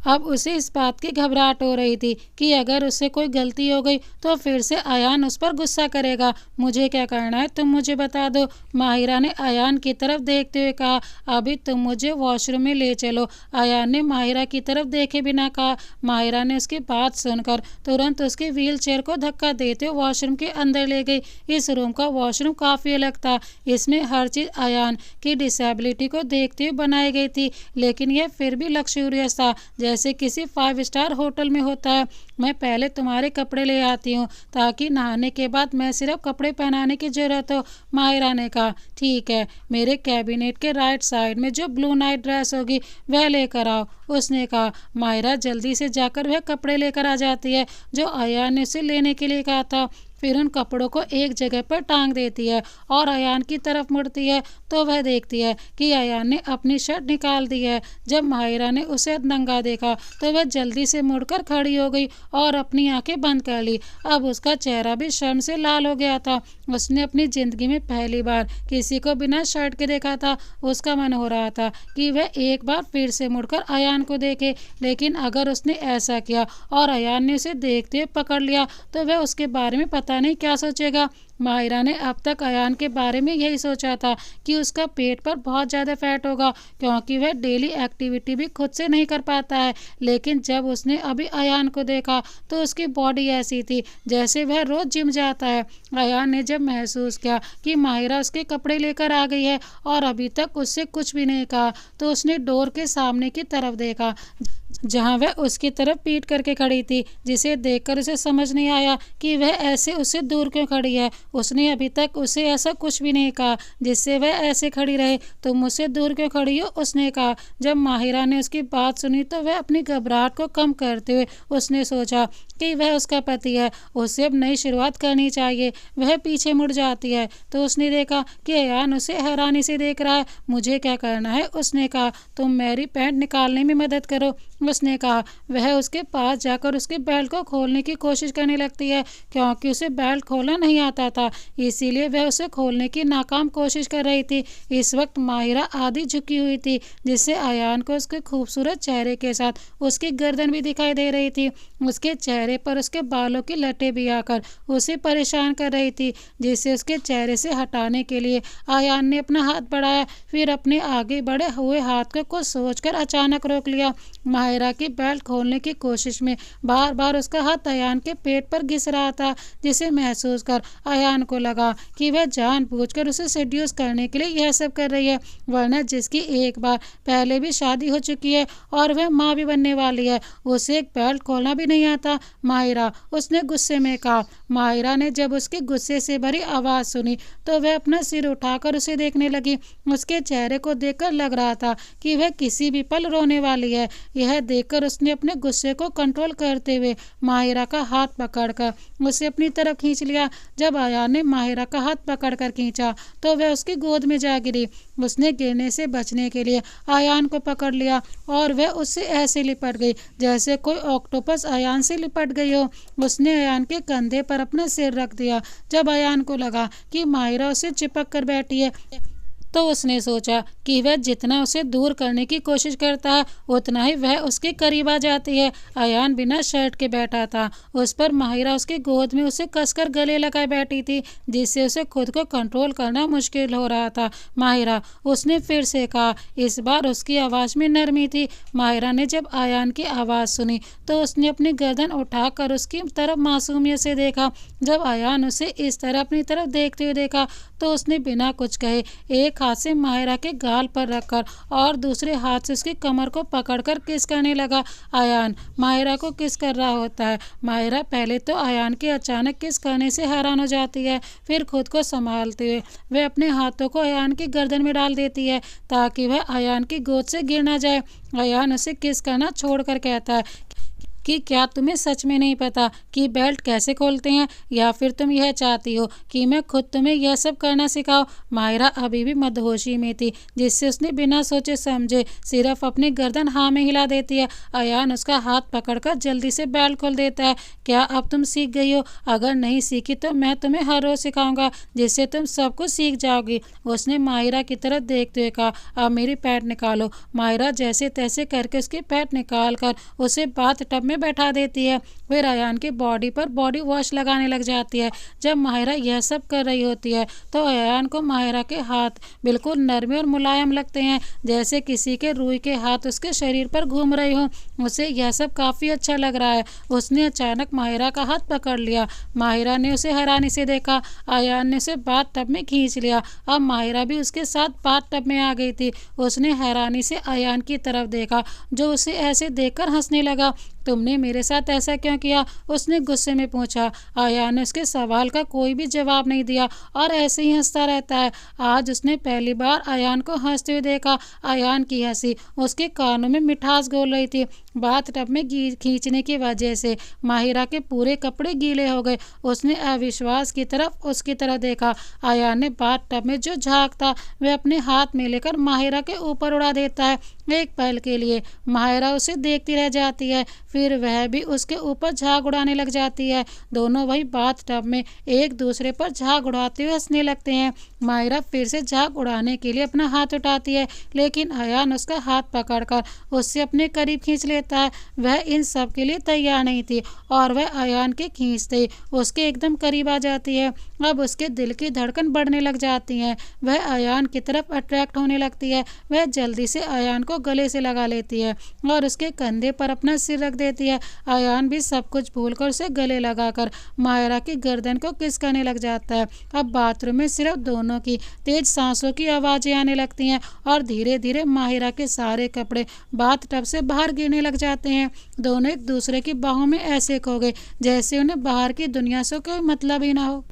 अब उसे इस बात की घबराहट हो रही थी कि अगर उससे कोई गलती हो गई तो फिर से अयान उस पर गुस्सा करेगा। मुझे क्या करना है तुम मुझे बता दो। माहिरा ने अयान की तरफ देखते हुए कहा। अभी तुम मुझे वॉशरूम में ले चलो। अयान ने माहिरा की तरफ देखे बिना कहा। माहिरा ने उसकी बात सुनकर तुरंत उसके व्हील चेयर को धक्का देते हुए वॉशरूम के अंदर ले गई। इस रूम का वॉशरूम काफ़ी अलग था। इसमें हर चीज़ अयान की डिसेबिलिटी को देखते हुए बनाई गई थी, लेकिन यह फिर भी लग्जूरियस था, जैसे किसी 5 स्टार होटल में होता है। मैं पहले तुम्हारे कपड़े ले आती हूँ ताकि नहाने के बाद मैं सिर्फ कपड़े पहनाने की जरूरत हो। माहिरा ने कहा। ठीक है, मेरे कैबिनेट के राइट साइड में जो ब्लू नाइट ड्रेस होगी वह लेकर आओ, उसने कहा। माहिरा जल्दी से जाकर वह कपड़े लेकर आ जाती है जो अयान ने उसे लेने के लिए कहा था। फिर उन कपड़ों को एक जगह पर टांग देती है और अयान की तरफ मुड़ती है तो वह देखती है कि अयान ने अपनी शर्ट निकाल दी है। जब माहिरा ने उसे नंगा देखा तो वह जल्दी से मुड़कर खड़ी हो गई और अपनी आंखें बंद कर ली। अब उसका चेहरा भी शर्म से लाल हो गया था। उसने अपनी ज़िंदगी में पहली बार किसी को बिना शर्ट के देखा था। उसका मन हो रहा था कि वह एक बार फिर से मुड़कर अयान को देखे, लेकिन अगर उसने ऐसा किया और अयान ने उसे देखते हुए पकड़ लिया तो वह उसके बारे में पता नहीं क्या सोचेगा। माहिरा ने अब तक अयान के बारे में यही सोचा था कि उसका पेट पर बहुत ज़्यादा फैट होगा क्योंकि वह डेली एक्टिविटी भी खुद से नहीं कर पाता है, लेकिन जब उसने अभी अयान को देखा तो उसकी बॉडी ऐसी थी जैसे वह रोज़ जिम जाता है। अयान ने जब महसूस किया कि माहिरा उसके कपड़े लेकर आ गई है और अभी तक उससे कुछ भी नहीं कहा तो उसने डोर के सामने की तरफ देखा जहां वह उसकी तरफ पीट करके खड़ी थी, जिसे देखकर उसे समझ नहीं आया कि वह ऐसे उससे दूर क्यों खड़ी है। उसने अभी तक उसे ऐसा कुछ भी नहीं कहा जिससे वह ऐसे खड़ी रहे। तुम मुझसे दूर क्यों खड़ी हो, उसने कहा। जब माहिरा ने उसकी बात सुनी तो वह अपनी घबराहट को कम करते हुए उसने सोचा कि वह उसका पति है, उसे अब नई शुरुआत करनी चाहिए। वह पीछे मुड़ जाती है तो उसने देखा कि अयान उसे हैरानी से देख रहा है। मुझे क्या करना है, उसने कहा। तुम मेरी पैंट निकालने में मदद करो, उसने कहा। वह उसके पास जाकर उसके बेल्ट को खोलने की कोशिश करने लगती है क्योंकि उसे बेल्ट खोलना नहीं आता था, इसीलिए वह उसे खोलने की नाकाम कोशिश कर रही थी। इस वक्त माहिरा आधी झुकी हुई थी जिससे अयान को उसके खूबसूरत चेहरे के साथ उसकी गर्दन भी दिखाई दे रही थी। उसके चेहरे पर उसके बालों की लटें भी आकर उसे परेशान कर रही थी, जिसे उसके चेहरे से हटाने के लिए अयान ने अपना हाथ बढ़ाया, फिर अपने आगे बढ़े हुए हाथ को कुछ सोचकर अचानक रोक लिया। माहिरा की बेल्ट खोलने की कोशिश में बार बार उसका हाथ अयान के पेट पर घिस रहा था, जिसे महसूस कर अयान को लगा कि वह जानबूझकर उसे सेड्यूस करने के लिए यह सब कर रही है, वरना जिसकी एक बार पहले भी शादी हो चुकी है और वह माँ भी बनने वाली है, उसे एक बेल्ट खोलना भी नहीं आता। माहिरा, उसने गुस्से में कहा। माहिरा ने जब उसके गुस्से से भरी आवाज़ सुनी तो वह अपना सिर उठाकर उसे देखने लगी। उसके चेहरे को देखकर लग रहा था कि वह किसी भी पल रोने वाली है। यह देखकर उसने अपने गुस्से को कंट्रोल करते हुए माहिरा का हाथ पकड़कर उसे अपनी तरफ खींच लिया। जब अयान ने माहिरा का हाथ पकड़कर खींचा तो वह उसकी गोद में जा गिरी। उसने गिरने से बचने के लिए अयान को पकड़ लिया और वह उससे ऐसे लिपट गई जैसे कोई ऑक्टोपस अयान से लिपट गई हो। उसने अयान के कंधे पर अपना सिर रख दिया। जब अयान को लगा कि माहिरा उसे चिपक कर बैठी है तो उसने सोचा कि वह जितना उसे दूर करने की कोशिश करता है उतना ही वह उसके करीब आ जाती है। अयान बिना शर्ट के बैठा था, उस पर माहिरा उसके गोद में उसे कसकर गले लगाए बैठी थी, जिससे उसे खुद को कंट्रोल करना मुश्किल हो रहा था। माहिरा, उसने फिर से कहा। इस बार उसकी आवाज़ में नरमी थी। माहिरा ने जब अयान की आवाज़ सुनी तो उसने अपनी गर्दन उठाकर उसकी तरफ मासूमियत से देखा। जब अयान उसे इस तरह अपनी तरफ देखते हुए देखा तो उसने बिना कुछ कहे एक हाथ से माहिरा के गाल पर रखकर और दूसरे हाथ से उसकी कमर को पकड़कर किस करने लगा। अयान माहिरा को किस कर रहा होता है। माहिरा पहले तो अयान के अचानक किस करने से हैरान हो जाती है, फिर खुद को संभालते हुए वह अपने हाथों को अयान की गर्दन में डाल देती है ताकि वह अयान की गोद से गिर ना जाए। अयान उसे किस करना छोड़कर कहता है कि क्या तुम्हें सच में नहीं पता कि बेल्ट कैसे खोलते हैं, या फिर तुम यह चाहती हो कि मैं खुद तुम्हें यह सब करना सिखाऊं। माहिरा अभी भी मदहोशी में थी, जिससे उसने बिना सोचे समझे सिर्फ अपनी गर्दन हाँ में हिला देती है। अयान उसका हाथ पकड़कर जल्दी से बेल्ट खोल देता है। क्या अब तुम सीख गई हो? अगर नहीं सीखी तो मैं तुम्हें हर रोज सिखाऊंगा, जिससे तुम सब कुछ सीख जाओगी। उसने माहिरा की तरफ देखते हुए कहा, अब मेरी पैंट निकालो। माहिरा जैसे तैसे करके उसकी पैंट निकाल कर उसे बाथ टब में बैठा देती है। फिर अयान की बॉडी पर बॉडी वॉश लगाने लग जाती है। जब माहिरा यह सब कर रही होती है तो अयान को माहिरा के हाथ बिल्कुल नरम और मुलायम लगते हैं, जैसे किसी के रूई के हाथ उसके शरीर पर घूम रहे हो। उसे यह सब काफ़ी अच्छा लग रहा है। उसने अचानक माहिरा का हाथ पकड़ लिया। माहिरा ने उसे हैरानी से देखा। अयान ने उसे बाथ टब में खींच लिया। अब माहिरा भी उसके साथ बाथ टब में आ गई थी। उसने हैरानी से अयान की तरफ देखा, जो उसे ऐसे देखकर हंसने लगा। तुमने मेरे साथ ऐसा क्यों किया? उसने गुस्से में पूछा। अयान ने उसके सवाल का कोई भी जवाब नहीं दिया और ऐसे ही हंसता रहता है। आज उसने पहली बार अयान को हंसते हुए देखा। अयान की हंसी उसके कानों में मिठास घोल रही थी। बाथ टब में खींचने की वजह से माहिरा के पूरे कपड़े गीले हो गए। उसने अविश्वास की तरफ उसकी तरह देखा। अयान ने बाथ टब में जो झाग था वह अपने हाथ में लेकर माहिरा के ऊपर उड़ा देता है। एक पल के लिए माहिरा उसे देखती रह जाती है, फिर वह भी उसके ऊपर झाग उड़ाने लग जाती है। दोनों वही बाथ टब में एक दूसरे पर झाग उड़ाते हुए हंसने लगते हैं। माहिरा फिर से झाग उड़ाने के लिए अपना हाथ उठाती है, लेकिन अयान उसका हाथ पकड़कर उससे अपने करीब खींच लेता है। वह इन सब के लिए तैयार नहीं थी और वह अयान के खींचते उसके एकदम करीब आ जाती है। अब उसके दिल की धड़कन बढ़ने लग जाती है। वह अयान की तरफ अट्रैक्ट होने लगती है। वह जल्दी से अयान को गले से लगा लेती है और उसके कंधे पर अपना सिर रख देती है। अयान भी सब कुछ भूलकर उसे गले लगाकर माहिरा की गर्दन को किस करने लग जाता है। अब बाथरूम में सिर्फ दोनों की तेज सांसों की आवाजें आने लगती हैं और धीरे धीरे माहिरा के सारे कपड़े बाथ टब से बाहर गिरने लग जाते हैं। दोनों एक दूसरे की बाहों में ऐसे खो गए जैसे उन्हें बाहर की दुनिया से कोई मतलब ही ना हो।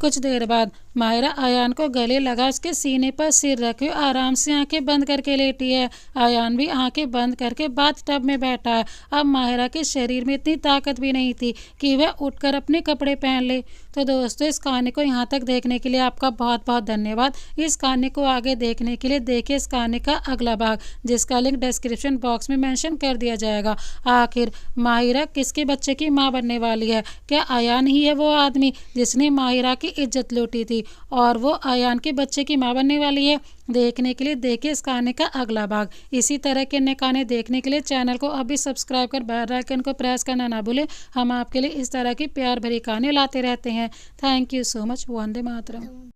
कुछ देर बाद माहिरा अयान को गले लगा उसके सीने पर सिर रखे आराम से आंखें बंद करके लेटी है। अयान भी आंखें बंद करके बाथ टब में बैठा है। अब माहिरा के शरीर में इतनी ताकत भी नहीं थी कि वह उठकर अपने कपड़े पहन ले। तो दोस्तों, इस कहानी को यहाँ तक देखने के लिए आपका बहुत बहुत धन्यवाद। इस कहानी को आगे देखने के लिए देखिए इस कहानी का अगला भाग, जिसका लिंक डिस्क्रिप्शन बॉक्स में मेंशन कर दिया जाएगा। आखिर माहिरा किसके बच्चे की माँ बनने वाली है? क्या अयान ही है वो आदमी जिसने माहिरा की इज्जत लूटी थी और वो अयान के बच्चे की मां बनने वाली है? देखने के लिए देखिए इस कहानी का अगला भाग। इसी तरह के नए कहानी देखने के लिए चैनल को अभी सब्सक्राइब कर बेल आइकन को प्रेस करना ना भूलें। हम आपके लिए इस तरह की प्यार भरी कहानी लाते रहते हैं। Thank you so much. Vande Mataram.